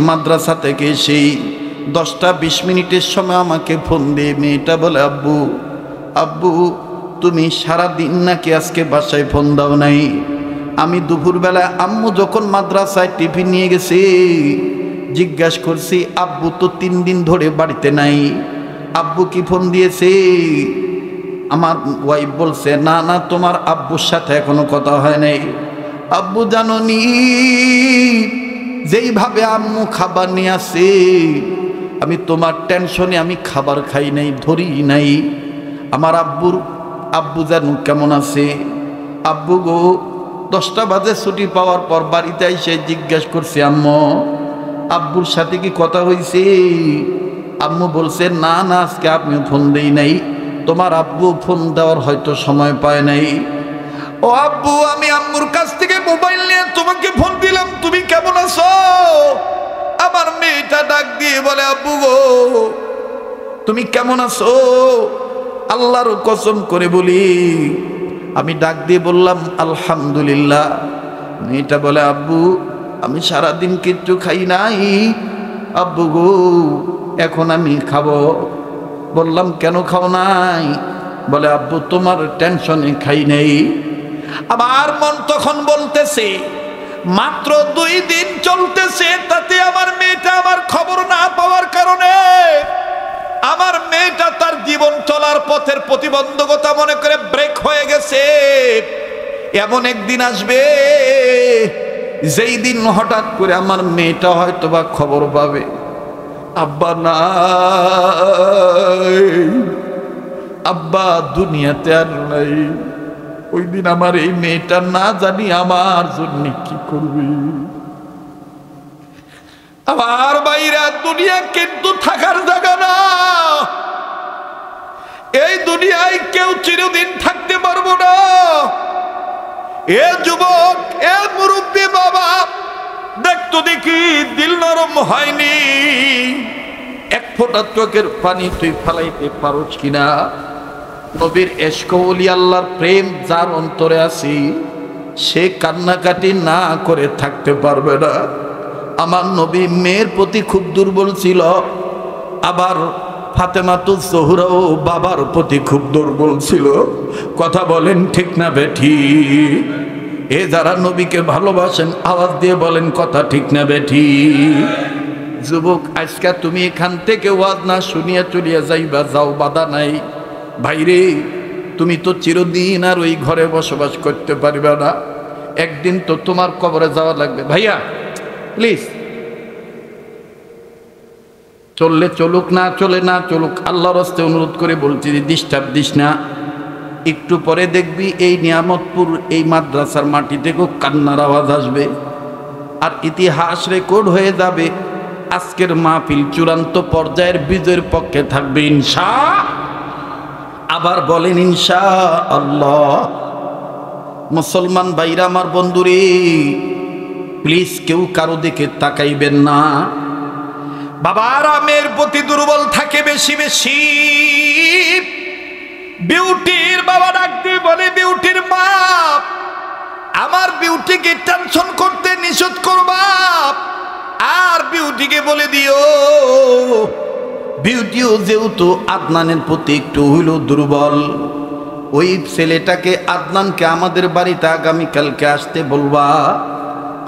মাদ্রাসা থেকে সেই 10-20 মিনিটের সময় আমাকে ফোন দিয়ে মেয়েটা বলে, আব্বু আব্বু তুমি সারাদিন নাকি আজকে বাসায় ফোন দাও নাই। আমি দুপুরবেলা আম্মু যখন মাদ্রাসায় টিফিন নিয়ে গেছে, জিজ্ঞাসা করছি আব্বু তো 3 দিন ধরে বাড়িতে নাই, আব্বু কি ফোন দিয়েছে? আমার ওয়াইফ বলছে, না না, তোমার আব্বুর সাথে এখনো কথা হয় নাই। আব্বু জানোনি, যেইভাবে আম্মু খাবার নিয়ে আসে আমি তোমার টেনশনে আমি খাবার খাই নাই, ধরি নাই। আমার আব্বু জানু কেমন আছে? আব্বু গো 10টা বাজে ছুটি পাওয়ার পর বাড়িতে এসে জিজ্ঞেস করছে, আম্মু আব্বুর সাথে কি কথা হয়েছে? আম্মু বলছে, না না, আজকে আপনি ফোন দেই নাই, তোমার আব্বু ফোন দেওয়ার হয়তো সময় পায় নাই। ও আব্বু, আমি আম্মুর কাছ থেকে মোবাইল নিয়ে তোমাকে ফোন দিলাম, তুমি কেমন আছো? আমার মেয়েটা ডাক দিয়ে বলে, আব্বু গো তুমি কেমন আছো? আল্লাহর কসম করে বলি, আমি ডাক দিয়ে বললাম আলহামদুলিল্লাহ। মেয়েটা বলে, আব্বু আমি সারাদিন কিচ্ছু খাই নাই, আব্বু গো এখন আমি খাবো। বললাম কেন খাও নাই? বলে, আব্বু তোমার টেনশনে খাই নাই। আমার মন তখন বলতেছে, মাত্র 2 দিন চলতেছে, তাতে আমার মেয়েটা আমার খবর না পাওয়ার কারণে আমার মেয়েটা তার জীবন চলার পথের প্রতিবন্ধকতা মনে করে ব্রেক হয়ে গেছে। এমন একদিন আসবে যেই দিন হঠাৎ করে আমার মেয়েটা হয়তো বা খবর পাবে আব্বা নাই, আব্বা দুনিয়াতে আর নাই। ওই দিন আমার এই মেয়েটা না জানি আমার জন্য কি করবে। আমার বাইরা, দুনিয়া কিন্তু থাকার জায়গা না। এই দুনিয়ায় কেউ চিরদিন থাকতে পারবো না। এ যুবক, এ মুরব্বী বাবা, দেখতো দেখি দিল নরম হয়নি? এক ফোঁটা চোখের পানি তুই ফালাইতে পারোস কিনা? নবীর ইশক ওলি আল্লাহর প্রেম যার অন্তরে আছে, সে কান্নাকাটি না করে থাকতে পারবে না। আমার নবী মেয়ের প্রতি খুব দুর্বল ছিল, আবার ফাতেমাতুজ জোহরাও বাবার প্রতি খুব দুর্বল ছিল। কথা বলেন ঠিক না বেঠি? এ যারা নবীকে ভালোবাসেন আওয়াজ দিয়ে বলেন কথা ঠিক না বেঠি? যুবক, আজকে তুমি এখান থেকে ওয়াজ না শুনিয়া চলিয়া যাইবা, যাও, বাধা নাই। ভাইরে, তুমি তো চিরদিন আর ওই ঘরে বসবাস করতে পারবে না, একদিন তো তোমার কবরে যাওয়া লাগবে। ভাইয়া প্লিজ, চললে চলুক, না চলে না চলুক, আল্লাহর রাস্তায় অনুরোধ করে বলছি, ডিস্টার্ব দিস না। একটু পরে দেখবি এই নিয়ামতপুর, এই মাদ্রাসার মাটি থেকেও কান্নার আওয়াজ আসবে, আর ইতিহাস রেকর্ড হয়ে যাবে। আজকের মাহফিল চূড়ান্ত পর্যায়ের বিজয়ের পক্ষে থাকবে ইনশাআল্লাহ। আবার বলেন ইনশাআল্লাহ। মুসলমান ভাইরা আমার, বন্ধুরে, প্লিজ কেউ কারো দিকে তাকাইবেন না। বাবারা মেয়ের প্রতি দুর্বল থাকে বেশি বেশি। বিউটির বাবা ডাক দিয়ে বলে, বিউটির মা, আমার বিউটিকে টেনশন করতে নিষেধ করবা, আর বিউটিকে বলে দিও বিউটিও যেহেতু আদনানের প্রতি একটু হইল দুর্বল, ওই ছেলেটাকে আদনানকে আমাদের বাড়িতে আগামীকালকে আসতে বলবা।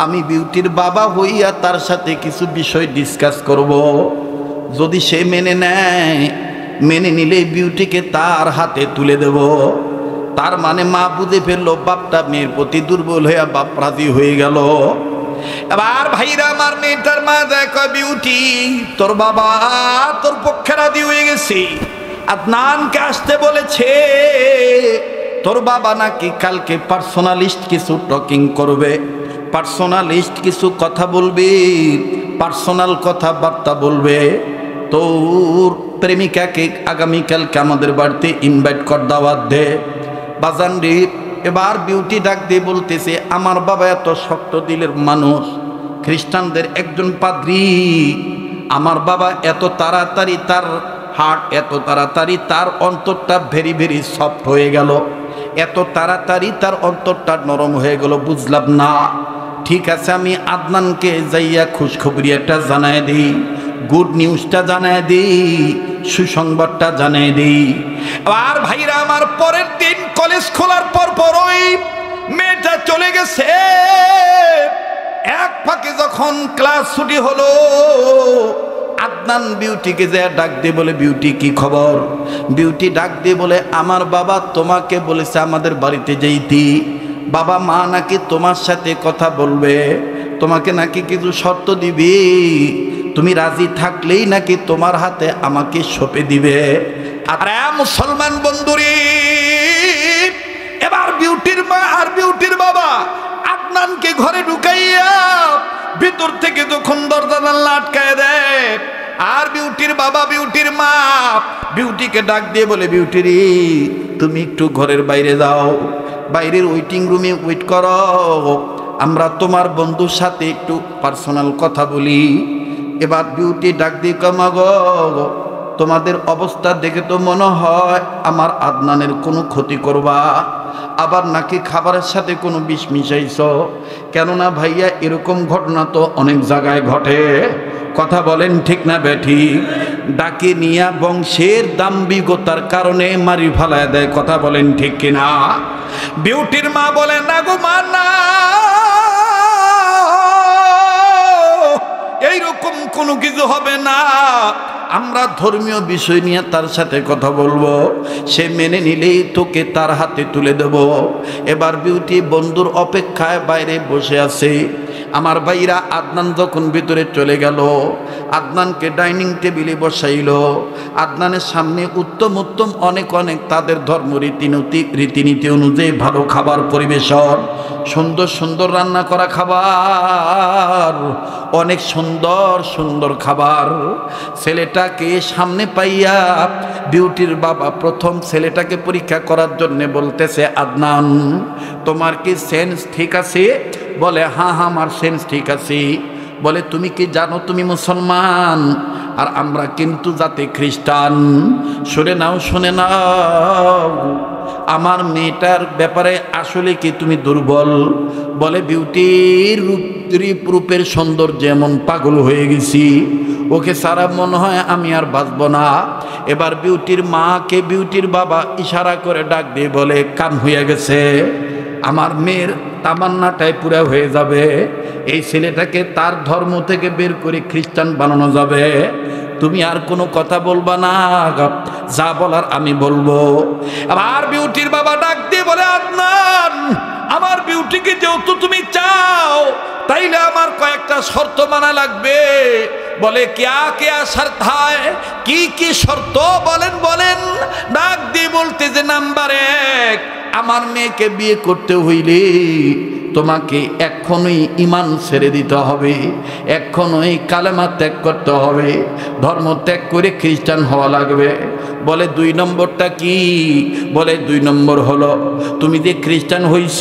আমি বিউটির বাবা হইয়া তার সাথে কিছু বিষয় ডিসকাস করব। যদি সে মেনে নেয়, মেনে নিলে বিউটিকে তার হাতে তুলে দেব। তার মানে মা বুঝে ফেললো বাপটা মেয়ের প্রতি দুর্বল হইয়া বাপ রাজি হয়ে গেল। এবার ভাইরা আমার, মেয়েটার মা দেখো, বিউটি তোর বাবা তোর পক্ষে রাজি হয়ে গেছে, আদনানকে আসতে বলেছে। তোর বাবা নাকি কালকে পার্সোনালিস্ট কিছু টকিং করবে, পার্সোনালিস্ট কিছু কথা বলবে, পার্সোনাল কথাবার্তা বলবে। তোর প্রেমিকাকে আগামীকালকে আমাদের বাড়িতে ইনভাইট কর, দাওয়াত দে। বাজান রে, এবার বিউটি ডাক দিয়ে বলতেছে, আমার বাবা এত শক্ত দিলের মানুষ, খ্রিস্টানদের একজন পাদ্রী। আমার বাবা এত তাড়াতাড়ি তার হার্ট, এত তাড়াতাড়ি তার অন্তরটা ভেরি ভেরি সফট হয়ে গেল, এত তাড়াতাড়ি তার অন্তরটা নরম হয়ে গেল, বুঝলাম না। ঠিক আছে, আমি আদনানকে যাইয়া খুশখবরি একটা জানায় দিই, গুড নিউজটা জানায় দিই, সুসংবাদটা জানায় দিই। আর ভাইরা আমার, পরের দিন কলেজ খোলার পর পরই মেয়েটা চলে গেছে। এক ফাঁকে যখন ক্লাস ছুটি হলো, আদনান বিউটিকে যে ডাক দিয়ে বলে, বিউটি কি খবর? বিউটি ডাক দিয়ে বলে, আমার বাবা তোমাকে বলেছে আমাদের বাড়িতে যেইতি, বাবা মা নাকি তোমার সাথে কথা বলবে, তোমাকে নাকি কিছু শর্ত দিবি। তুমি রাজি থাকলেই নাকি তোমার হাতে আমাকে সঁপে দিবে। আর মুসলমান বন্ধুরে, এবার বিউটির মা আর বিউটির বাবা আদনানকে ঘরে ঢুকাইয়া ভিতর থেকে যখন দরজা জানলা আটকায় দেয়, আর বিউটির বাবা বিউটির মা বিউটিকে ডাক দিয়ে বলে, বিউটিরি তুমি একটু ঘরের বাইরে যাও, বাইরের ওয়েটিং রুমে ওয়েট করো, আমরা তোমার বন্ধুর সাথে একটু পার্সোনাল কথা বলি। এবার বিউটি ডাক দিয়ে কমা গো, তোমাদের অবস্থা দেখে তো মনে হয় আমার আদনানের কোনো ক্ষতি করবা, আবার নাকি খাবারের সাথে কোনো বিষ মিশাইছ। কেননা ভাইয়া এরকম ঘটনা তো অনেক জায়গায় ঘটে, কথা বলেন ঠিক না বেঠি? ডাকে নিয়া বংশের দাম্ভিকতার কারণে মারি ফেলায় দেয়, কথা বলেন ঠিক কিনা? বিউটির মা বলে, না গো মা না, এইরকম কোনো কিছু হবে না, আমরা ধর্মীয় বিষয় নিয়ে তার সাথে কথা বলবো, সে মেনে নিলেই তোকে তার হাতে তুলে দেব। এবার বিউটি বন্ধুর অপেক্ষায় বাইরে বসে আছে। আমার ভাইরা আদনান যখন ভিতরে চলে গেল, আদনানকে ডাইনিং টেবিলে বসাইল। আদনানের সামনে উত্তম উত্তম অনেক অনেক তাদের ধর্ম রীতিনীতি অনুযায়ী ভালো খাবার পরিবেশন, সুন্দর সুন্দর রান্না করা খাবার, অনেক সুন্দর সুন্দর খাবার। ছেলেটাকে সামনে পাইয়া বিউটির বাবা প্রথম ছেলেটাকে পরীক্ষা করার জন্য বলতেছে, আদনান তোমার কি সেন্স ঠিক আছে? বলে, হ্যাঁ হ্যাঁ আমার সেন্স ঠিক আছে। বলে, তুমি কি জানো তুমি মুসলমান আর আমরা কিন্তু জাতি খ্রিস্টান? শুনে নাও শুনে নাও, আমার মেয়েটার ব্যাপারে আসলে কি তুমি দুর্বল? বলে, বিউটির রূপের সৌন্দর্য এমন পাগল হয়ে গেছি, ওকে সারা মনে হয় আমি আর বাঁচব না। এবার বিউটির মাকে বিউটির বাবা ইশারা করে ডাক দিয়ে বলে, কাম হয়ে গেছে, আমার মেয়ের তামান্নাটাই পুরা হয়ে যাবে, এই ছেলেটাকে তার ধর্ম থেকে বের করে খ্রিস্টান বানানো যাবে। তুমি আর কোনো কথা বলবা না, যা বলার আমি বলবো। আবার বিউটির বাবা ডাক দিয়ে বলে, আদনান আমার বিউটিকে যেহেতু তুমি চাও, তাইলে আমার কয়েকটা শর্ত মানা লাগবে। বলে, কেয়া কেয়া শর্ত হয়, কি কি শর্ত বলেন বলেন। ডাক দিয়ে বলতে যে, নাম্বার 1, আমার মেয়েকে বিয়ে করতে হইলে তোমাকে এক্ষণই ঈমান ছেড়ে দিতে হবে, এক্ষণই কালেমা ত্যাগ করতে হবে, ধর্ম ত্যাগ করে খ্রিস্টান হওয়া লাগবে। বলে, 2 নম্বরটা কি? বলে, 2 নম্বর হলো তুমি যে খ্রিস্টান হইছ,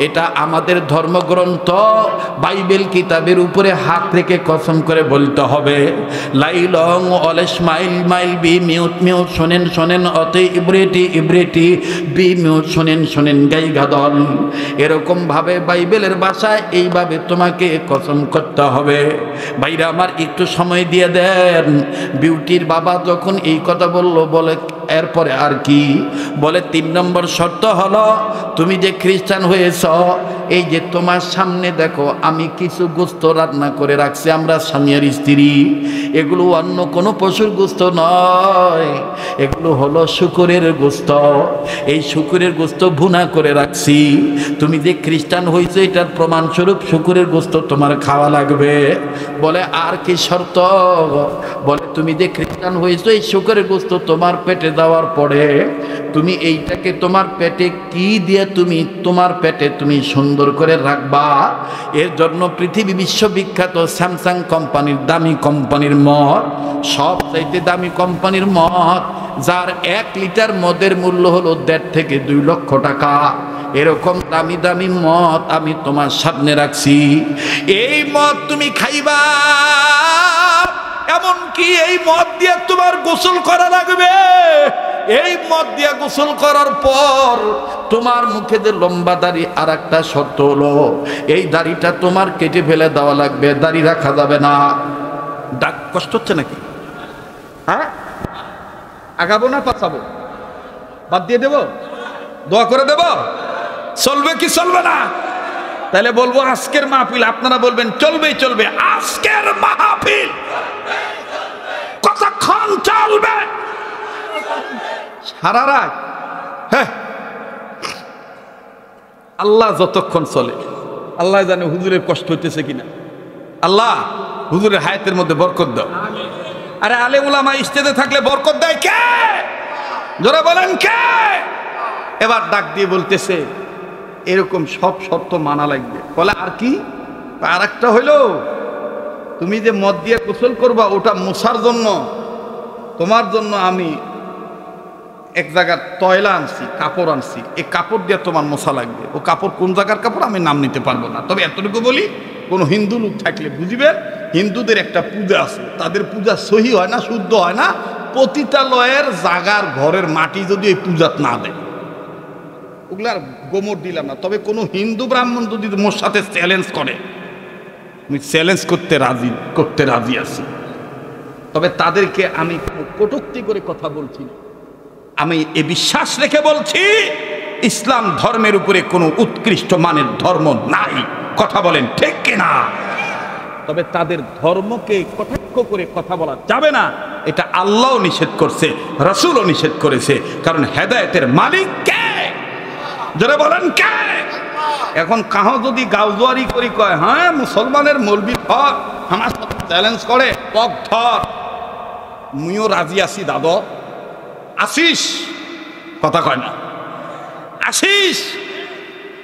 এটা আমাদের ধর্মগ্রন্থ বাইবেল কিতাবের উপরে হাত রেখে কসম করে বলতে হবে, লাইলং অলেস মাইল মাইল বি মিউট মিউট, শোনেন শোনেন অতে ইব্রেটি ইব্রেটি বি মিউট, শোনেন শোনেন গাই গাদল। এরকম ভাবে বাইবেলের ভাষায় এইভাবে তোমাকে কসম করতে হবে। ভাইরা আমার একটু সময় দিয়ে দেন। বিউটির বাবা যখন এই কথা বললো, বলে এরপরে আর কি? বলে, 3 নম্বর শর্ত হলো তুমি যে খ্রিস্টান হয়েছ, এই যে তোমার সামনে দেখো আমি কিছু গোস্ত রান্না করে রাখছি, আমরা স্বামী আর স্ত্রী, এগুলো অন্য কোনো পশুর গোস্ত নয়, এগুলো হলো শূকরের গোস্ত। এই শূকরের গোস্ত ভুনা করে রাখছি, তুমি যে খ্রিস্টান হয়েছে এটার প্রমাণস্বরূপ শূকরের গোস্ত তোমার খাওয়া লাগবে। বলে, আর কি শর্ত? বলে, তুমি যে খ্রিস্টান হয়েছো, এই শূকরের গোস্ত তোমার পেটে দেওয়ার পরে তুমি এইটাকে তোমার পেটে কি দিয়ে তুমি তোমার পেটে তুমি সুন্দর করে রাখবা। এর জন্য পৃথিবী বিশ্ববিখ্যাত স্যামসাং কোম্পানির দামি কোম্পানির মদ, সবচাইতে দামি কোম্পানির মদ, যার 1 লিটার মদের মূল্য হলো 1.5 থেকে 2 লক্ষ টাকা, এরকম দামি দামি মদ আমি তোমার সামনে রাখছি। এই মদ তুমি খাইবা, এমনকি এই মদ দিয়ে তোমার গোসল করা লাগবে। এই মদ দিয়ে গোসল করার পর তোমার মুখে যে লম্বা দাড়ি, আর একটা শর্ত হলো এই দাড়িটা তোমার কেটে ফেলে দেওয়া লাগবে, দাড়ি রাখা যাবে না। ডাক কষ্ট হচ্ছে নাকি? হ্যাঁ, আগাবো না পাছাবো? বাদ দিয়ে দেব? দোয়া করে দেব? চলবে কি চলবে না? তাহলে বলবো আজকের মাহফিল, আপনারা বলবেন চলবে চলবে। আজকের মাহফিল কতক্ষণ চলবে? সারা রাত। হ্যাঁ, আল্লাহ যতক্ষণ চলে, আল্লাহ জানে হুজুরের কষ্ট হইতেছে কিনা। আল্লাহ হুজুরের হায়াতের মধ্যে বরকত দাও। আরে আলেম ওলামা স্টেজে থাকলে বরকত দেয় কে? জোরে বলেন কে? এবার ডাক দিয়ে বলতেছে এরকম সব শর্ত মানা লাগবে। বলে আর কি? আর একটা হইল তুমি যে মদ দিয়ে গোসল করবা ওটা মোছার জন্য তোমার জন্য আমি এক জায়গার তয়লা আনছি, কাপড় আনছি, এই কাপড় দিয়ে তোমার মোছা লাগবে। ও কাপড় কোন জায়গার কাপড় আমি নাম নিতে পারবো না, তবে এতটুকু বলি কোনো হিন্দু লোক থাকলে বুঝবেন হিন্দুদের একটা পূজা আছে, তাদের পূজা সহি হয় না, শুদ্ধ হয় না। পতিতালয়ের জাগার ঘরের মাটি যদি এই পূজাত না দেয়, ওগুলো আর গোমর দিলাম না। তবে কোনো হিন্দু ব্রাহ্মণ যদি মোর সাথে চ্যালেঞ্জ করে, আমি চ্যালেঞ্জ করতে রাজি আছি। তবে তাদেরকে আমি কটূক্তি করে কথা বলছি না, আমি এ বিশ্বাস রেখে বলছি ইসলাম ধর্মের উপরে কোনো উৎকৃষ্ট মানের ধর্ম নাই। কথা বলেন ঠিক কিনা? তবে তাদের ধর্মকে কটাক্ষ করে কথা বলা যাবে না, এটা আল্লাহও নিষেধ করছে, রাসূলও নিষেধ করেছে। কারণ হেদায়েতের মালিক কে? যারা বলেন কে? এখন কাহ যদি গাউজুয়ারি করি কয় হ্যাঁ মুসলমানের মৌলবি ধর, আমার সাথে চ্যালেঞ্জ করে পক ধর, মুইও রাজি আছি। দাদা আসিস, কথা কয় না, আসিস।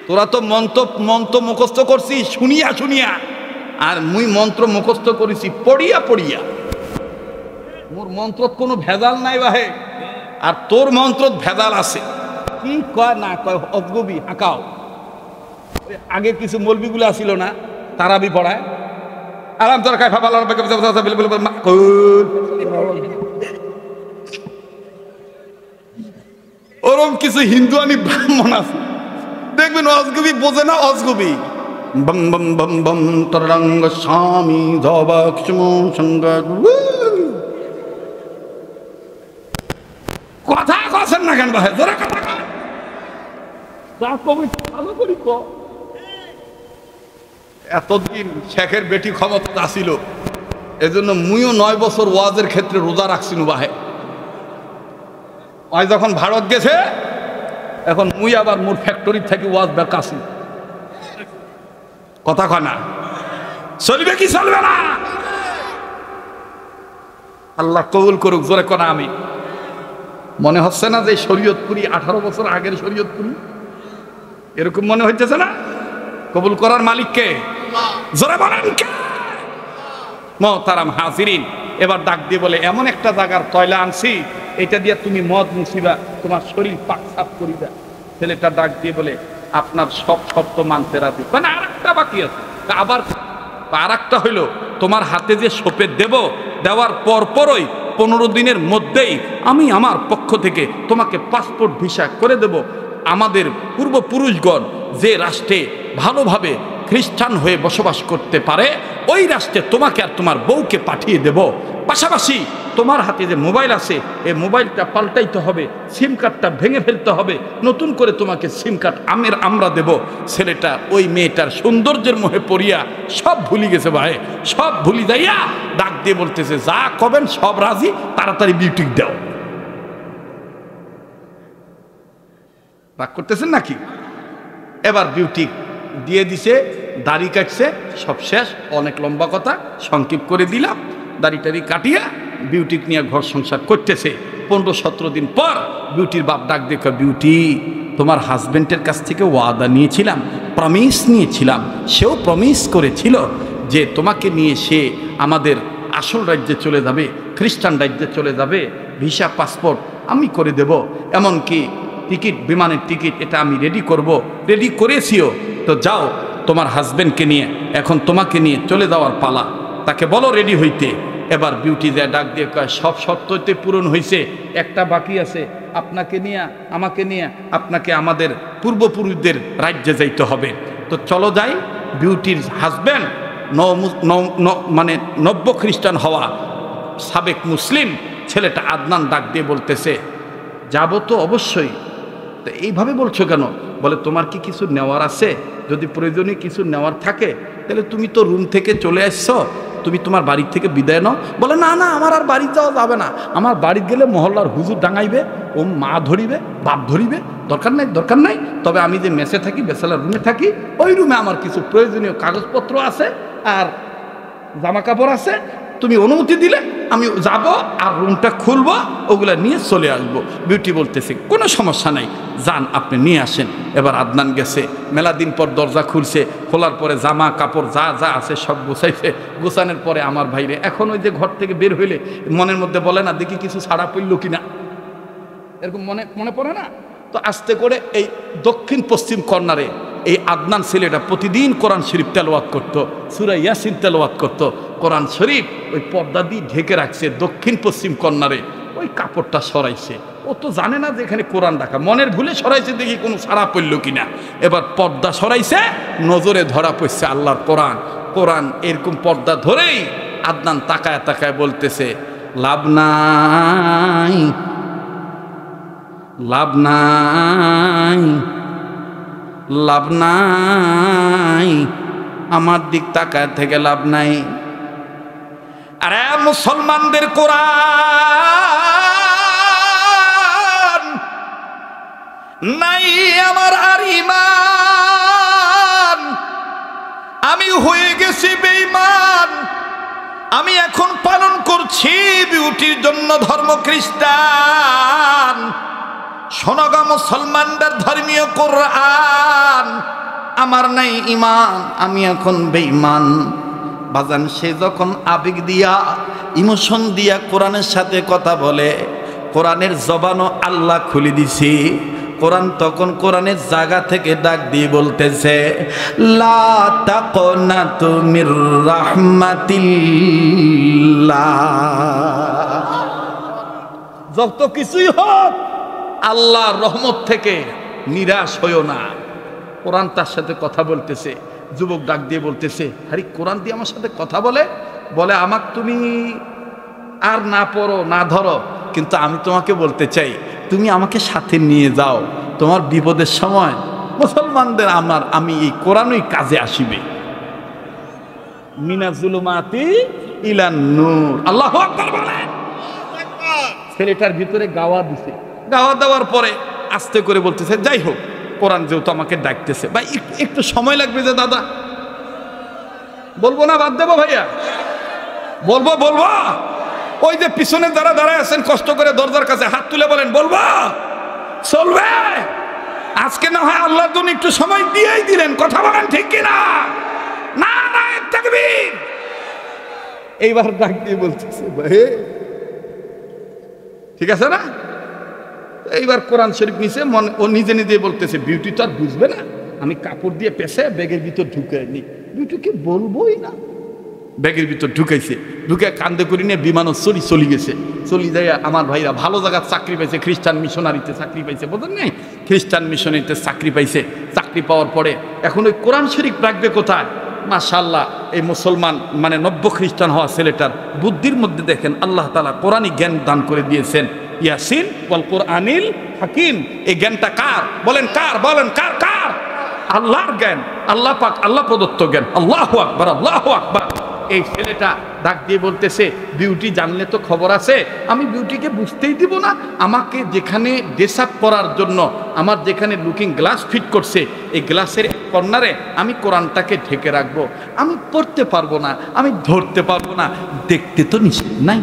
তোরা তো মন্ত্র মুখস্থ করছিস শুনিয়া শুনিয়া, আর মুই মন্ত্র মুখস্থ করেছি পড়িয়া পড়িয়া। মোর মন্ত্রত কোনো ভেজাল নাই বাহে, আর তোর মন্ত্রত ভেজাল আছে। কি কয় না কয় অজগবি হাঁকাও। আগে কিছু মৌলবিগুলো আসিল না, তারাবি পড়ায় আরাম তোর খাই ফাফা ওরম কিছু হিন্দুয়ানি ব্রাহ্মণ আছে, দেখবেন অজগবি বোঝে না, অজগবি বম বম বম বম তরঙ্গ স্বামী কথা কছেন না কেন ভাই? জোরে কথা এতদিন শেখের বেটি ক্ষমতা আসিল, এজন্য মুইও 9 বছর ওয়াজের ক্ষেত্রে রোজা রাখছি বাহে। ওই যখন ভারত গেছে, এখন মুই আবার মোর ফ্যাক্টরি থেকে ওয়াজ বেকাছি। কথা কয় না? চলবে কি চলবে না? আল্লাহ কবুল করুক। জোরে কনা আমি। মনে হচ্ছে না যে শরীয়তপুরি 18 বছর আগের শরীয়তপুরি? এরকম মনে হইতেছে না? কবুল করার মালিক কে? জোরে বলেন কে? মুহতারাম হাজিরিন, এবার ডাক দিয়ে বলে এমন একটা জায়গার তয়লা আনছি, এটা দিয়ে তুমি মদ মুছিবা, তোমার শরীর পাক সাফ করিবা। ছেলেটা ডাক দিয়ে বলে আপনার সব শর্ত মানতে রাজি, মানে আর একটা বাকি আছে। আবার আর একটা হইল তোমার হাতে যে সোপের দেব, দেওয়ার পরপরই 15 দিনের মধ্যেই আমি আমার পক্ষ থেকে তোমাকে পাসপোর্ট ভিসা করে দেব। আমাদের পূর্বপুরুষগণ যে রাষ্ট্রে ভালোভাবে খ্রিস্টান হয়ে বসবাস করতে পারে, ওই রাষ্ট্রে তোমাকে আর তোমার বউকে পাঠিয়ে দেব। পাশাপাশি তোমার হাতে যে মোবাইল আছে, এই মোবাইলটা পাল্টাইতে হবে, সিম কার্ডটা ভেঙে ফেলতে হবে, নতুন করে তোমাকে সিম কার্ড আমরা দেব। ছেলেটা ওই মেয়েটার সৌন্দর্যের মোহে পড়িয়া সব ভুলি গেছে ভাই, সব ভুলি যাইয়া ডাক দিয়ে বলতেছে যা কবেন সব রাজি, তাড়াতাড়ি বিউটি দাও। রাগ করতেছেন নাকি? এবার বিউটি দিয়ে দিছে, দাড়ি কাটছে, সব শেষ। অনেক লম্বা কথা, সংক্ষেপ করে দিলাম। দাড়ি টাড়ি কাটিয়া বিউটি নিয়ে ঘর সংসার করতেছে। 15-17 দিন পর বিউটির বাপ ডাক দেখো, বিউটি তোমার হাজবেন্ডের কাছ থেকে ওয়াদা নিয়েছিলাম, প্রমিস নিয়েছিলাম, সেও প্রমিস করেছিল যে তোমাকে নিয়ে সে আমাদের আসল রাজ্যে চলে যাবে, খ্রিস্টান রাজ্যে চলে যাবে। ভিসা পাসপোর্ট আমি করে দেব, এমনকি টিকিট, বিমানের টিকিট এটা আমি রেডি করব, রেডি করেছিও। তো যাও তোমার হাজবেন্ডকে নিয়ে, এখন তোমাকে নিয়ে চলে যাওয়ার পালা, তাকে বলো রেডি হইতে। এবার বিউটি দেয় ডাক দিয়ে কয় সব শর্ততে পূরণ হয়েছে, একটা বাকি আছে, আপনাকে নিয়ে আমাকে নিয়ে আপনাকে আমাদের পূর্বপুরুষদের রাজ্যে যাইতে হবে। তো চলো যাই। বিউটির হাজবেন্ড মানে নব্য খ্রিস্টান হওয়া সাবেক মুসলিম ছেলেটা আদনান ডাক দিয়ে বলতেছে যাবো তো অবশ্যই। তো এইভাবে বলছো কেন? বলে তোমার কি কিছু নেওয়ার আছে? যদি প্রয়োজনীয় কিছু নেওয়ার থাকে তাহলে তুমি তো রুম থেকে চলে আসছো, তুমি তোমার বাড়ি থেকে বিদায় নাও। বলে না না, আমার আর বাড়ি যাওয়া যাবে না, আমার বাড়ি গেলে মহল্লার হুজুর ডাঙাইবে, ও মা ধরিবে, বাপ ধরিবে, দরকার নাই দরকার নাই। তবে আমি যে মেসে থাকি, বেসালার রুমে থাকি, ওই রুমে আমার কিছু প্রয়োজনীয় কাগজপত্র আছে, আর জামা কাপড় আছে, তুমি অনুমতি দিলে আমি যাব আর রুমটা খুলবো, ওগুলা নিয়ে চলে আসবো। বিউটি বলতেছে কোনো সমস্যা নাই, যান আপনি নিয়ে আসেন। এবার আদনান গেছে, মেলা দিন পর দরজা খুলছে, খোলার পরে জামা কাপড় যা যা আছে সব গুছাইছে। গোছানোর পরে আমার ভাইরে এখন ওই যে ঘর থেকে বের হইলে মনের মধ্যে বলে না দেখি কিছু ছাড়া পড়ল কিনা, এরকম মনে পড়ে না? তো আস্তে করে এই দক্ষিণ পশ্চিম কর্নারে এই আদনান ছেলেটা প্রতিদিন কোরআন শরীফ তেলাওয়াত করতো, সূরা ইয়াসিন তেলাওয়াত করতো। কোরআন শরীফ ওই পর্দা দিয়ে ঢেকে রাখছে দক্ষিণ পশ্চিম কর্নারে, ওই কাপড়টা সরাইছে। ও তো জানে না যে এখানে কোরআন রাখা, মনের ভুলে সরাইছে দেখি কোনো সারা পড়ল কিনা। এবার পর্দা সরাইছে, নজরে ধরা পড়ছে আল্লাহর কোরআন। কোরআন এরকম পর্দা ধরেই আদনান তাকায় তাকায় বলতেছে লাভ নাই, লাভ নাই, লাভ নাই, আমার দিক তাকায় থেকে লাভ নাই। আরে মুসলমানদের কোরআন নাই আমার আর ঈমান, আমি হয়ে গেছি বেঈমান। আমি এখন পালন করছি বিউটির জন্য ধর্ম খ্রিস্টান। শোনগা মুসলমানদের ধর্মীয় কোরআন, আমার নাই ঈমান, আমি এখন বেঈমান। বাজান সে যখন আবেগ দিয়া ইমোশন দিয়া কোরআনের সাথে কথা বলে, কোরআনের জবানও আল্লাহ খুলে দিছে। কোরআন তখন কোরআনের জায়গা থেকে ডাক দিয়ে বলতেছে লা তাকনাতু মির রাহমাতিল্লাহ, যত কিছুই হোক আল্লাহর রহমত থেকে নিরাশ হইও না। কোরআন তার সাথে কথা বলতেছে। যুবক ডাক দিয়ে বলতেছে আরে কোরআন দিয়ে আমার সাথে কথা বলে, বলে আমাকে তুমি আর না পড়ো না ধরো, কিন্তু আমি তোমাকে বলতে চাই তুমি আমাকে সাথে নিয়ে যাও, তোমার বিপদের সময় মুসলমানদের আমি এই কোরআনই কাজে আসিবে। মিনাজ জুলুমাতি ইলান নূর, আল্লাহু আকবার বলেন। ছেলেটার ভিতরে গাওয়া দিছে, গাওয়া দেওয়ার পরে আস্তে করে বলতেছে যাই হোক কোরআন যেহেতু আমাকে ডাকতেছে, ভাই একটু সময় লাগবে যে দাদা, বলবো না বাদ দেবো ভাইয়া, বলবো বলবো। ওই যে পিছনে যারা দাঁড়ায় আছেন কষ্ট করে দরজার কাছে হাত তুলে বলেন বলবো, চলবে। আজকে না হয় আল্লাহর জন্য একটু সময় দিয়েই দিলেন, কথা বলেন ঠিক কিনা? নারায়ে তাকবীর। এইবার ডাক দিয়ে বলতেছে ভাই ঠিক আছে না? এইবার কোরআন শরীফ নিছে, ও নিজে নিজে বলতেছে বিউটি তো আর বুঝবে না, আমি কাপড় দিয়ে পেছে ব্যাগের ভিতর ঢুকাই নি, বিউটিকে বলবোই না। ব্যাগের ভিতর ঢুকাইছে, ঢুকে কান্দে করি নিয়ে বিমানও চলে গেছে। চলে যায় আমার ভাইরা ভালো জায়গার চাকরি পাইছে, খ্রিস্টান মিশনারিতে চাকরি পাইছে, বোঝেন নাই? খ্রিস্টান মিশনারিতে চাকরি পাইছে। চাকরি পাওয়ার পরে এখন ওই কোরআন শরীফ রাখবে কোথায়? মাশাআল্লাহ, এই মুসলমান মানে নব্য খ্রিস্টান হওয়া ছেলেটার বুদ্ধির মধ্যে দেখেন আল্লাহ তাআলা কোরআনই জ্ঞান দান করে দিয়েছেন। ইয়াসিন ওয়াল কোরআনিল হাকিম, এই জ্ঞানটা কার? বলেন কার? বলেন কার? কার? আল্লাহর জ্ঞান, আল্লাহ পাক, আল্লাহ প্রদত্ত জ্ঞান। আল্লাহু আকবার, আল্লাহু আকবার। এই ছেলেটা ডাক দিয়ে বলতেছে বিউটি জানলে তো খবর আছে, আমি বিউটিকে বুঝতেই দিব না। আমাকে যেখানে ড্রেস আপ করার জন্য আমার যেখানে লুকিং গ্লাস ফিট করছে, এই গ্লাসের কর্নারে আমি কোরআনটাকে ঢেকে রাখবো। আমি পড়তে পারবো না, আমি ধরতে পারবো না, দেখতে তো নিষেধ নাই,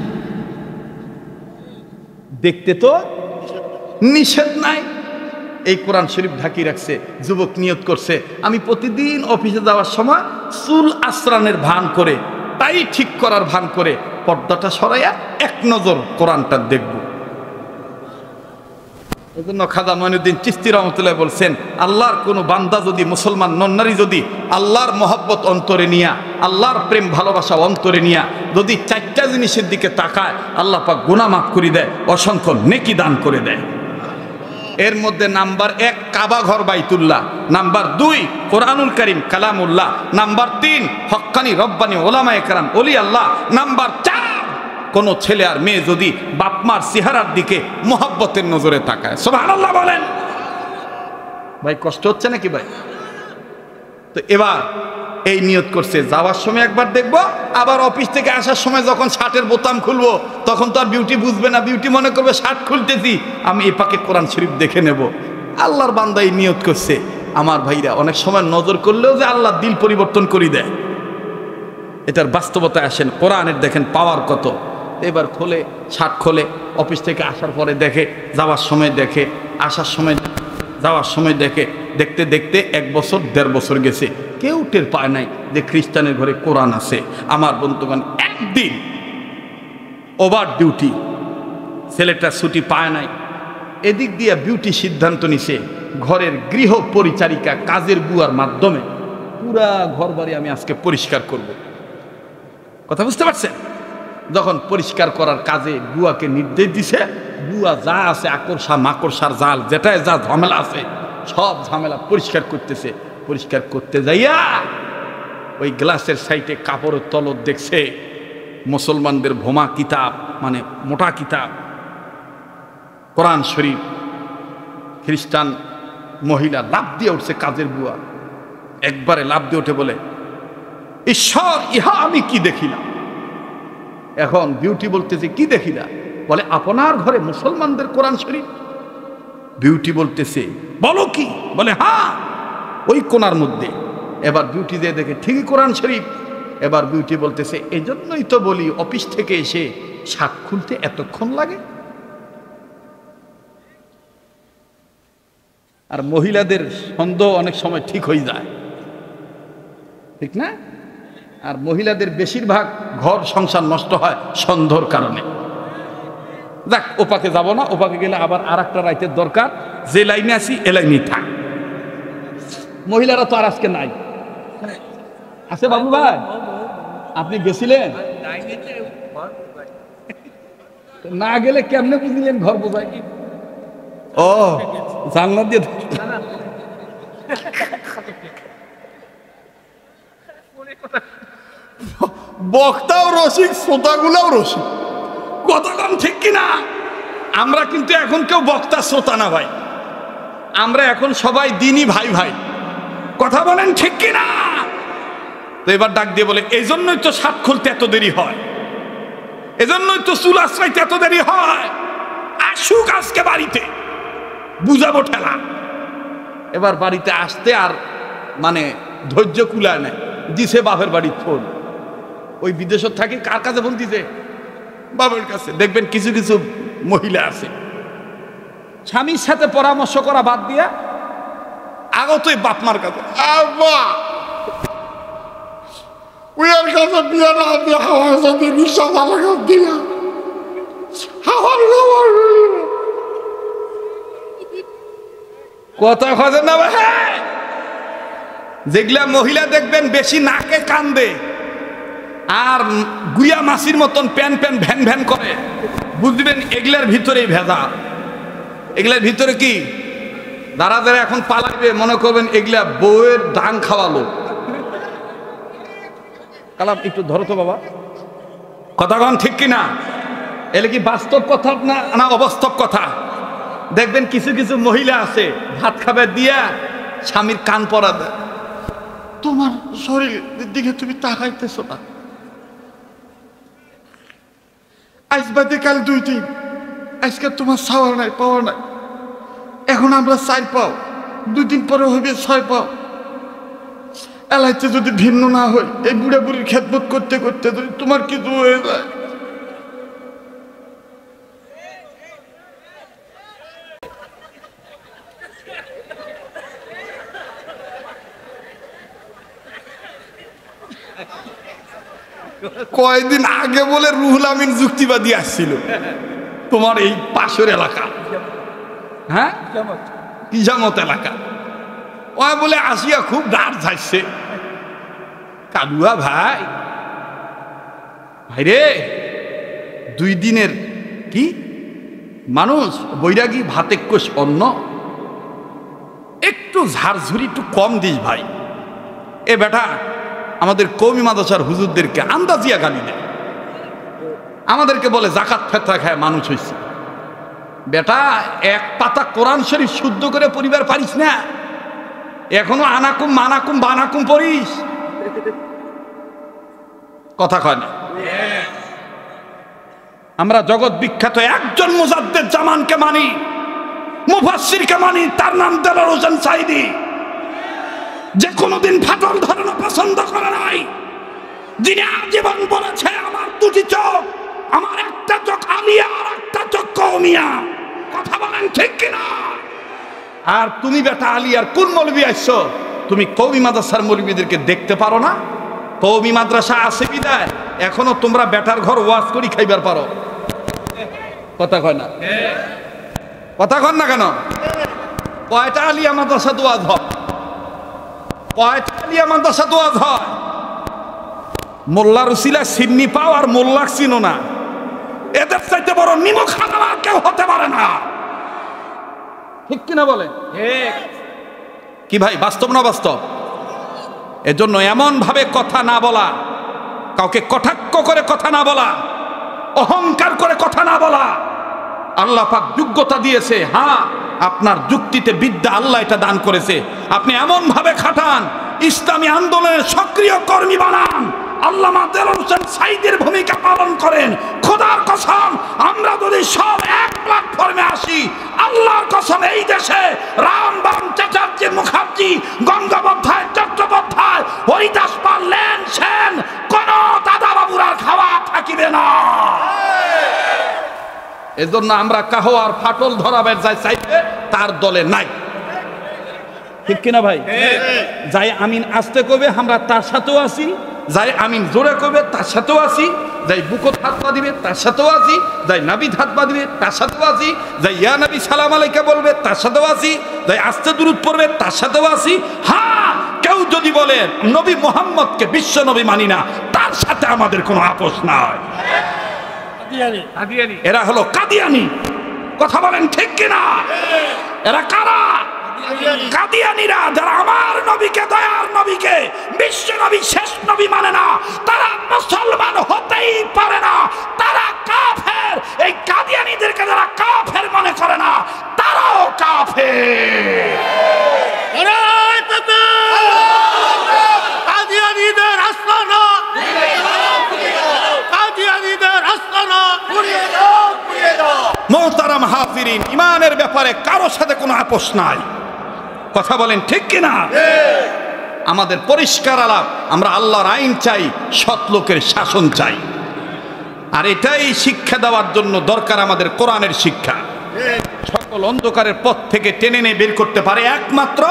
দেখতে তো নিষেধ নাই। এই কোরআন শরীফ ঢাকি রাখছে। যুবক নিয়ত করছে আমি প্রতিদিন অফিসে যাওয়ার সময় চুল আশ্রানের ভান করে, তাই ঠিক করার ভান করে পর্দাটা সরাইয়া এক নজর কোরআনটা দেখব। এই জন্য খাজা মঈনুদ্দিন চিশতি রহমতুল্লাহ বলছেন আল্লাহর কোনো বান্দা যদি, মুসলমান নন্নারী যদি আল্লাহর মহব্বত অন্তরে নিয়া, আল্লাহর প্রেম ভালোবাসা অন্তরে নিয়া যদি চারটা জিনিসের দিকে তাকায়, আল্লাহ পাক গুনাহ মাফ করে দেয়, অসংখ্য নেকি দান করে দেয়। এর মধ্যে নাম্বার 1 কাবা ঘর বাইতুল্লাহ, নাম্বার 2 কোরআনুল কারীম কালামুল্লাহ, নাম্বার 3 হক্কানি রব্বানি ওলামায়ে কেরাম ওলি আল্লাহ, নাম্বার 4 কোন ছেলে আর মেয়ে যদি বাপমার চেহারার দিকে মোহাব্বতের নজরে তাকায়। সুবহানাল্লাহ বলেন। ভাই কষ্ট হচ্ছে নাকি ভাই? তো এবার এই নিয়ত করছে যাওয়ার সময় একবার দেখবো, আবার অফিস থেকে আসার সময় যখন শার্টের বোতাম খুলবো তখন তো আর বিউটি বুঝবে না, বিউটি মনে করবে শার্ট খুলতেছি, আমি এই পাকে কোরআন শরীফ দেখে নেব। আল্লাহর বান্দা এই নিয়ত করছে। আমার ভাইরা অনেক সময় নজর করলেও যে আল্লাহ দিল পরিবর্তন করে দেয়। এটার বাস্তবতায় আসেন, কোরআনের দেখেন পাওয়ার কত। এবার খোলে, শার্ট খোলে, অফিস থেকে আসার পরে দেখে, যাওয়ার সময় দেখে, আসার সময়, যাওয়ার সময় দেখে, দেখতে দেখতে 1 বছর 1.5 বছর গেছে, কেউ টের পায় নাই যে খ্রিস্টানের ঘরে কোরআন আছে। আমার বন্ধুগণ, একদিন ওভার ডিউটি, ছেলেটা ছুটি পায় নাই, এদিক দিয়ে বিউটি সিদ্ধান্ত নিছে ঘরের গৃহ পরিচারিকা কাজের বুয়ার মাধ্যমে পুরা ঘর বাড়ি আমি আজকে পরিষ্কার করব। কথা বুঝতে পারছেন? যখন পরিষ্কার করার কাজে বুয়াকে নির্দেশ দিছে, বুয়া যা আছে আকর্ষা মাকড়সার জাল, যেটায় যা ঝামেলা আছে সব ঝামেলা পরিষ্কার করতেছে। পরিষ্কার করতে যাইয়া ওই গ্লাসের সাইডে কাপড়ের তলব দেখছে মুসলমানদের ভোমা কিতাব, মানে মোটা কিতাব কোরআন শরীফ। খ্রিস্টান মহিলা লাফ দিয়ে উঠছে, কাজের বুয়া একবারে লাফ দিয়ে উঠে বলে, ঈশ্বর, ইহা আমি কি দেখিলাম। এখন বিউটি বলতেছে, কি দেখিলা? বলে, আপনার ঘরে মুসলমানদের কোরআন শরীফ। বিউটি বলতেছে, বলো কি? বলে, হ্যাঁ, ওই কোণার মধ্যে। এবার বিউটি দিয়ে দেখে ঠিকই কোরআন শরীফ। এবার বিউটি বলতেছে, এই জন্যই তো বলি অফিস থেকে এসে শার্ট খুলতে এতক্ষণ লাগে। আর মহিলাদের সন্দেহ অনেক সময় ঠিক হয়ে যায়, ঠিক না? আর মহিলাদের বেশিরভাগ ঘর সংসার নষ্ট হয় সন্দেহর কারণে। যাক, ওপাকে যাব না, ওপাকে গেলে আবার আর একটা রাইতের দরকার। যে লাইনে আছি এ লাইনেই থাক। মহিলারা তো আর আজকে নাই, আছে বাবু ভাই? আপনি গেছিলেন? না গেলে কেমনে বুঝলেন ঘর বোঝাই? ও, জানলা দিয়ে বক্তাও রসিক, শ্রোতাগুলাও রসিক। কতক্ষণ ঠিক কিনা? আমরা কিন্তু এখন কেউ বক্তা শ্রোতা না ভাই, আমরা এখন সবাই দিনই ভাই ভাই। কথা বলেন ঠিক কিনা? তো এবার ডাক দিয়ে বলে, এই জন্যই তো শার্ট খুলতে এত দেরি হয়, এজন্যই তো চুল আশ্রাইতে এত দেরি হয়। আসুক আজকে বাড়িতে, বুঝাবো ঠেলা। এবার বাড়িতে আসতে আর মানে ধৈর্য কুলায় নেয়, দিছে বাপের বাড়ির ফোন। ওই বিদেশত থাকি কার কাছে ফোন দিছে? বাবার কাছে। দেখবেন কিছু কিছু মহিলা আছে স্বামীর সাথে পরামর্শ করা বাদ দিয়া আগতই বাপমার কাছে, ওর কাছে বিয়ে না দিয়ে আমার সাথে রিক্সা চালাকার দিয়া কথা খোঁজে না ভাই। যেগুলা মহিলা দেখবেন বেশি নাকে কান্দে আর গুয়া মাছির মতন প্যান প্যান ভ্যান ভ্যান করে, বুঝবেন এগুলার ভিতরেই ভেজা। এগুলার ভিতরে কি দাঁড়া দাঁড়া এখন পালাইবে, মনে করবেন এগুলা বউয়ের ডাং খাওয়ালো। কালাম একটু ধরো তো বাবা, কথাগণ ঠিক কিনা? এলে কি বাস্তব কথা না না অবাস্তব কথা? দেখবেন কিছু কিছু মহিলা আছে ভাত খাবার দিয়া স্বামীর কান পরা দেয়, তোমার শরীরের দিকে তুমি তাকাইতেছো না, আজ বাদে কাল 2 দিন, আজকে তোমার ছাওয়া নাই পাওয়া নাই, এখন আমরা 4 পাও, 2 দিন পরে হইবে 6 পাও। এলাইতে যদি ভিন্ন না হয়, এই বুড়া বুড়ির খেদমত করতে করতে যদি তোমার কিছু হয়ে যায়, কয়েকদিন আগে বলে রুহুল আমিন যুক্তিবাদী আসছিল তোমার এই পাশের এলাকা, হ্যাঁ কিজামত এলাকা, ওই বলে আসিয়া খুব দাঁড় ঝাইছে। কালুয়া ভাই, ভাই রে 2 দিনের কি মানুষ, বৈরাগী ভাতে কোষ অন্ন, একটু ঝাড়ঝুরি একটু কম দিস ভাই। এ বেটা আমাদের কওমি মাদ্রাসার হুজুরদেরকে আন্দাজিয়া গালি দেয়, আমাদেরকে বলে জাকাত ফেতরা খায় মানুষ হয়েছে। বেটা 1 পাতা কোরআন শরীফ শুদ্ধ করে পরিবার পারিস না, এখনো আনাকুম মানাকুম বানাকুম পড়িস। কথা কয় না? আমরা জগৎ বিখ্যাত একজন মুজাদ্দেদ জামানকে মানি, মুফাসসিরকে মানি, তার নাম দেলোয়ার হোসেন সাঈদী, যে কোনোদিন ফাটল ধরানো পছন্দ করে নাই, যিনি আজীবন বলেছে আমার দুটি চোখ, আমার একটা চোখ আলিয়া আর একটা চোখ কওমিয়া। কথা বলেন ঠিক কিনা? আর তুমি বেটা আলিয়ার কোন মৌলবি আসছো? তুমি কওমি মাদ্রাসার মৌলবিদেরকে দেখতে পারো না? কওমি মাদ্রাসা আছে বিদায় এখনো তোমরা বেটার ঘর ওয়াজ করি খাইবার পারো। কথা কয় না? কথা কন না কেন? কয়টা আলিয়া মাদ্রাসা ওয়াজ হয়? কয়টা আলিয়া মাদ্রাসা ওয়াজ হয়? মোল্লা রুসিলা সিন্নি পাও আর মোল্লা চিনো না। এদের চাইতে বড় নিমক খানা কেউ হতে পারে না। ঠিক কিনা বলে? কি ভাই, বাস্তব না বাস্তব? এজন্য এমন ভাবে কথা না বলা, কাউকে কটাক্ষ করে কথা না বলা, অহংকার করে কথা না বলা। আল্লাহ পাক যোগ্যতা দিয়েছে, হ্যাঁ আপনার যুক্তিতে বিদ্যা আল্লাহ এটা দান করেছে। আপনি এমন ভাবে খাটান, ইসলামী আন্দোলনের সক্রিয় কর্মী বানান, আল্লামা দেলোয়ার হোসেন সাঈদীর ভূমিকা পালন করেন। খোদার কসম, আমরা যদি সব এক প্ল্যাটফর্মে আসি, আল্লাহর কসম এই দেশে রামবাম, চ্যাটার্জি, মুখার্জি, গঙ্গোপাধ্যায়, চট্টোপাধ্যায়, হরিদাস পাল, লেন সেন, কোন দাদা বাবুর আর খাওয়া থাকিবে না। এজন্য আমরা কাহো আর ফাটল ধরাবের যাই চাইবে তার দলে নাই। ঠিক কিনা ভাই? যাই আমিন আসতে কইবে আমরা তার সাথেও আছি, যাই আমিন জোরে কইবে তার সাথেও আছি, যাই বুকত হাত পা দিবে তার সাথেও আছি, যাই নাবিদ হাত পা দিবে তার সাথেও আছি, যাই ইয়া নবী সালাম আলাইকা বলবে তার সাথেও আছি, যাই আস্তে দুরূদ পড়বে তার সাথেও আছি। হ্যাঁ, কেউ যদি বলে নবী মুহাম্মদকে বিশ্ব নবী মানি না, তার সাথে আমাদের কোনো আপোষ নাই। এরা হলো কাদিয়ানি। কথা বলেন ঠিক কিনা? এরা কারা? কাদিয়ানীরা, যারা আমার নবীকে, দয়ার নবীকে, বিশ্ব নবী, শেষ নবী মানে না, তারা মুসলমান হতেই পারে না, তারা কাফের। এই কাদিয়ানীদেরকে যারা কাফের মনে করে না, তারাও কাফের। কাদিয়ানীদের আস্তানা, কাদিয়ানীদের আস্তানা পুড়িয়ে দাও, পুড়িয়ে দাও। মোহতারাম হাফিরিন, ইমানের ব্যাপারে কারোর সাথে কোনো আপোষ নাই। কথা বলেন ঠিক কিনা? আমাদের পরিষ্কার আলাপ, আমরা আল্লাহর আইন চাই, সৎ লোকের শাসন চাই। আর এটাই শিক্ষা দেওয়ার জন্য দরকার আমাদের কোরআনের শিক্ষা। সকল অন্ধকারের পথ থেকে টেনে নিয়ে বের করতে পারে একমাত্র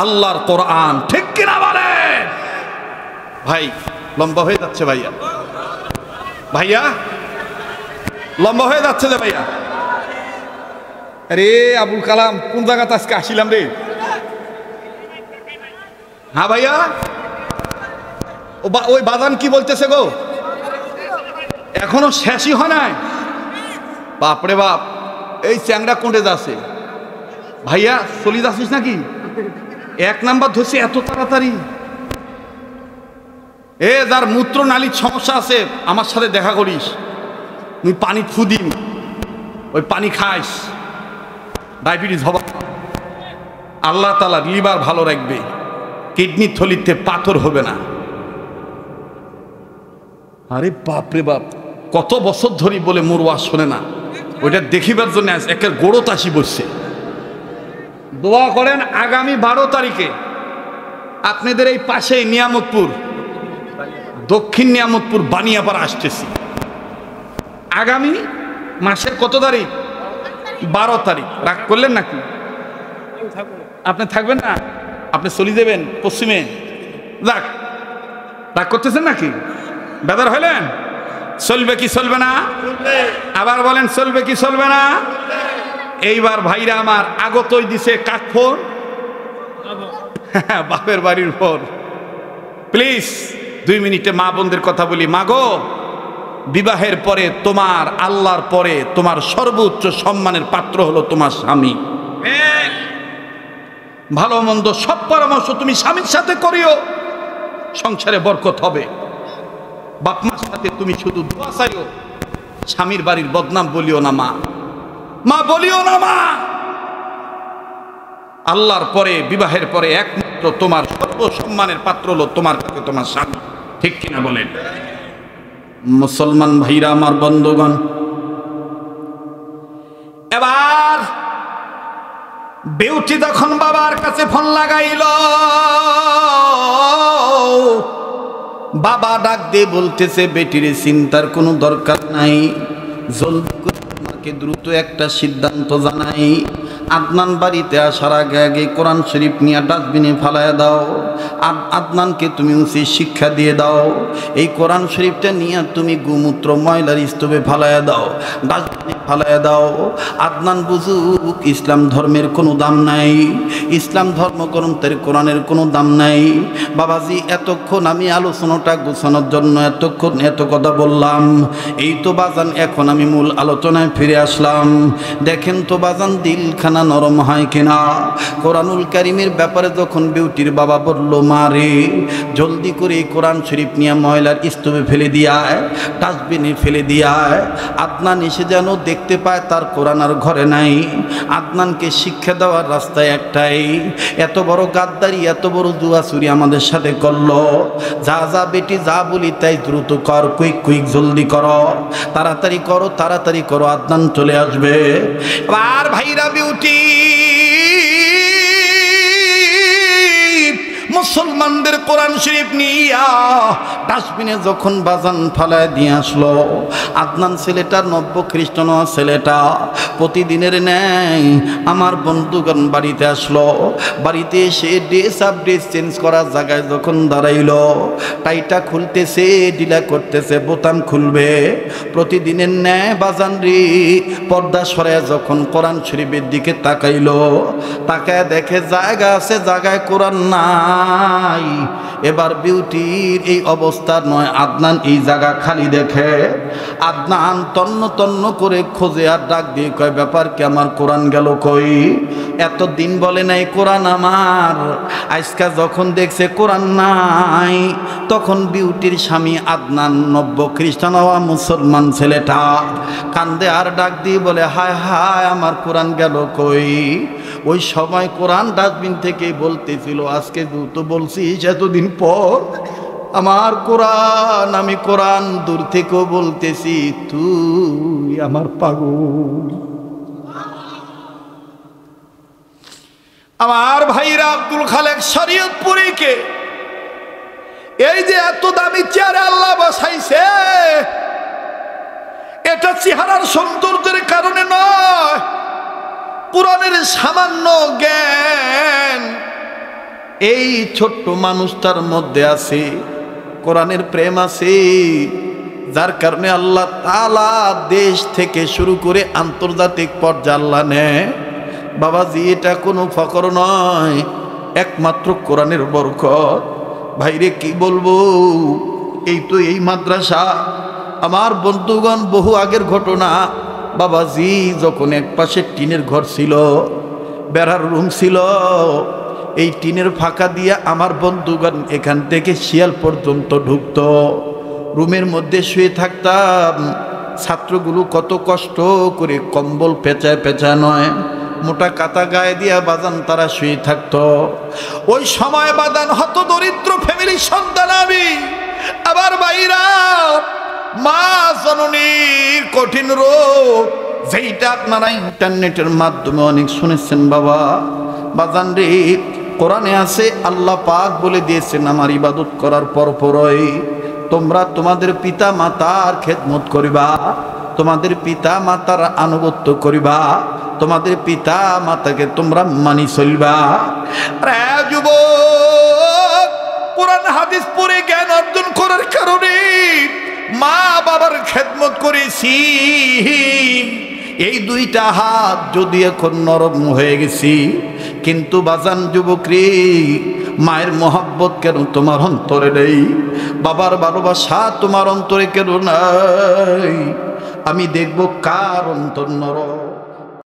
আল্লাহর কোরআন। ঠিক কিনা বলেন? ভাই লম্বা হয়ে যাচ্ছে, ভাইয়া ভাইয়া লম্বা হয়ে যাচ্ছে যে ভাইয়া। আরে আবুল কালাম কোন জায়গাতে আজকে আসিলাম রে? হ্যাঁ ভাইয়া, ওই বাজান কি বলতেছে গো? এখনো শেষই হয় নাই। বাপরে বাপ, এই চ্যাংড়া কোঁটে যাচ্ছে। ভাইয়া চলি যাচ্ছিস নাকি? এক নাম্বার ধরছি এত তাড়াতাড়ি। যার মূত্র নালীর সমস্যা আছে আমার সাথে দেখা করিস, তুই পানি ফুদিন, ওই পানি খাইস, ডায়াবেটিস হবে। আল্লাহ তাআলা লিভার ভালো রাখবে, কিডনির থলিতে পাথর হবে না। আরে বাপরে বাপ, কত বছর ধরে বলে মোর ওয়াজ শোনে না, ওইটা দেখিবার জন্য একের গোড়ো তাসি বসছে। দোয়া করেন আগামী 12 তারিখে আপনাদের এই পাশে নিয়ামতপুর, দক্ষিণ নিয়ামতপুর বানিয়াপাড়া আসতেছি। আগামী মাসের কত তারিখ? 12 তারিখ। রাগ করলেন নাকি? আপনি থাকবেন না? আপনি চলে যাবেন পশ্চিমে? যাক, রাগ করতেছেন নাকি? বেদার হইলেন? চলবে কি চলবে না? আবার বলেন চলবে কি চলবে না? এইবার ভাইরা আমার আগতই দিছে কাঠফোর বাপের বাড়ির পর। প্লিজ 2 মিনিটে মা বোনদের কথা বলি। মা গো, বিবাহের পরে তোমার, আল্লাহর পরে তোমার সর্বোচ্চ সম্মানের পাত্র হলো তোমার স্বামী। ভালো মন্দ সব পরামর্শ তুমি স্বামীর সাথে করিও, সংসারে বরকত হবে। বাপ মার সাথে তুমি শুধু দোয়া চাইও, স্বামীর বাড়ির বদনাম বলিও না মা, মা বলিও না মা। আল্লাহর পরে, বিবাহের পরে একমাত্র তোমার সর্বসম্মানের পাত্র হলো তোমার কাছে তোমার স্বামী। ঠিক কিনা বলেন? মুসলমান ভাইরা আমার, বন্ধুগণ, এবার বিউটি তখন বাবার কাছে ফোন লাগাইল। বাবা ডাক দিয়ে বলতেছে, বেটিরে চিন্তার কোনো দরকার নাই, জলদি করে তোমাকে দ্রুত একটা সিদ্ধান্ত জানাই। আদনান বাড়িতে আসার আগে আগে কোরআন শরীফ নিয়ে ডাস্টবিনে ফালায় দাও। আদনানকে তুমি উচিত শিক্ষা দিয়ে দাও। এই কোরআন শরীফটা নিয়ে তুমি গোমূত্র ময়লার স্তূপে ফালায় দাও, ডাস্টবিনে ফালায় দাও। আদনান বুঝুক ইসলাম ধর্মের কোনো দাম নাই, ইসলাম ধর্মগ্রন্থের কোরআনের কোনো দাম নাই। বাবাজি, এতক্ষণ আমি আলোচনাটা গোছানোর জন্য এতক্ষণ এত কথা বললাম। এই তো বাজান, এখন আমি মূল আলোচনায় ফিরে আসলাম। দেখেন তো বাজান, দিলখানা নরম হয় কিনা। কোরআনুল কারীমের ব্যাপারে যখন বিউটির বাবা বলল, মারে জলদি করে কোরআন শরীফ নিয়ে ময়লার স্তূপে ফেলে দিয়ায়, ডাস্টবিনে ফেলে দিয়ায়। আদনান এসে যেন দেখতে পায় তার কোরআন আর ঘরে নাই। আদনানকে শিক্ষা দেওয়ার রাস্তায় একটাই, এত বড় গাদ্দারি, এত বড় জুয়াচুরি আমাদের সাথে করলো। যা যা বেটি, যা বলি তাই দ্রুত কর, কুইক কুইক জলদি করো, তাড়াতাড়ি করো, তাড়াতাড়ি করো, আদনান চলে আসবে। আর ভাইরা, বিউটি মুসলমানদের কোরআন শরীফ নিয়া ডাস্টবিনে যখন বাজান ফালায় দিয়ে আসলো, আদনান ছেলেটা, নব্য খ্রিস্টান ছেলেটা প্রতিদিনের ন্যায় আমার বন্ধুগণ বাড়িতে আসলো। বাড়িতে এসে ড্রেস চেঞ্জ করার জায়গায় যখন দাঁড়াইলো, টাইটা খুলতেছে, ডিলা করতেছে, বোতাম খুলবে। প্রতিদিনের ন্যায় বাজান রে পর্দা সরায় যখন কোরআন শরীফের দিকে তাকাইলো, তাকায় দেখে জায়গা আছে, জায়গায় কোরআন নাই। এবার বিউটির এই অবস্থা নয়, আদনান এই জায়গা খালি দেখে। আদনান তন্ন তন্ন করে খোঁজে আর ডাক দিয়ে কয়, ব্যাপার কি, আমার কোরআন গেল কই? এতদিন বলে নাই কোরআন আমার, আজকা যখন দেখছে কোরআন নাই, তখন বিউটির স্বামী আদনান, নব্য খ্রিস্টান হওয়া মুসলমান ছেলেটা কান্দে আর ডাক দিয়ে বলে, হায় হায়, আমার কোরআন গেল কই? ওই সময় কোরআন ডাস্টবিন থেকে বলতেছিল, আজকে তো বলছিস এতদিন পর আমার কোরআন, আমি কোরআন দূর থেকেও বলতেছি, তুই আমার পাগল। আমার ভাইরা, আব্দুল খালেক শরীয়তপুরীকে এই যে এত দামি চেয়ারে আল্লাহ বসাইছে, এটা চেহারার সৌন্দর্যের কারণে নয়, কোরআনের সামান্য জ্ঞান এই ছোট্ট মানুষটার মধ্যে আছে, কোরআনের প্রেম আছে, যার কারণে আল্লাহ তাআলা দেশ থেকে শুরু করে আন্তর্জাতিক পর্যায়ে আল্লাহ নেয়। বাবাজি, এটা কোনো ফকর নয়, একমাত্র কোরআনের বরকত। ভাইরে কি বলবো, এই তো এই মাদ্রাসা, আমার বন্ধুগণ বহু আগের ঘটনা। বাবাজি, যখন এক পাশে টিনের ঘর ছিল, বেড়ার রুম ছিল, এই টিনের ফাঁকা দিয়ে আমার বন্ধুগণ এখান থেকে শিয়াল পর্যন্ত ঢুকত। রুমের মধ্যে শুয়ে থাকতাম, ছাত্রগুলো কত কষ্ট করে কম্বল পেঁচায় পেঁচায় নয়, মোটা কাতা গায়ে দিয়া বাজান তারা শুয়ে থাকতো। ওই সময় বাজান হত দরিদ্র ফ্যামিলির সন্তান আমি। আবার বাইরা মা জননীর কঠিন রোগ, যেইটা আপনারা ইন্টারনেটের মাধ্যমে অনেক শুনেছেন। বাবা বাজান রে, কোরআনে আছে, আল্লাহ পাক বলে দিয়েছেন, আমার ইবাদত করার পরপরই তোমরা তোমাদের পিতা মাতার খেদমত করিবা, তোমাদের পিতা মাতার আনুগত্য করিবা, তোমাদের পিতা মাতাকে তোমরা মানি চলবা। আরে যুবক, কোরআন হাদিস পড়ে জ্ঞান অর্জন করার কারণে মা বাবার খেদমত করেছি, এই দুইটা হাত যদি এখন নরম হয়ে গেছি, কিন্তু বাজান যুবক রে, মায়ের মোহাব্বত কেন তোমার অন্তরে নেই? বাবার ভালোবাসা তোমার অন্তরে কেন নাই? আমি দেখব কার অন্তর নরম।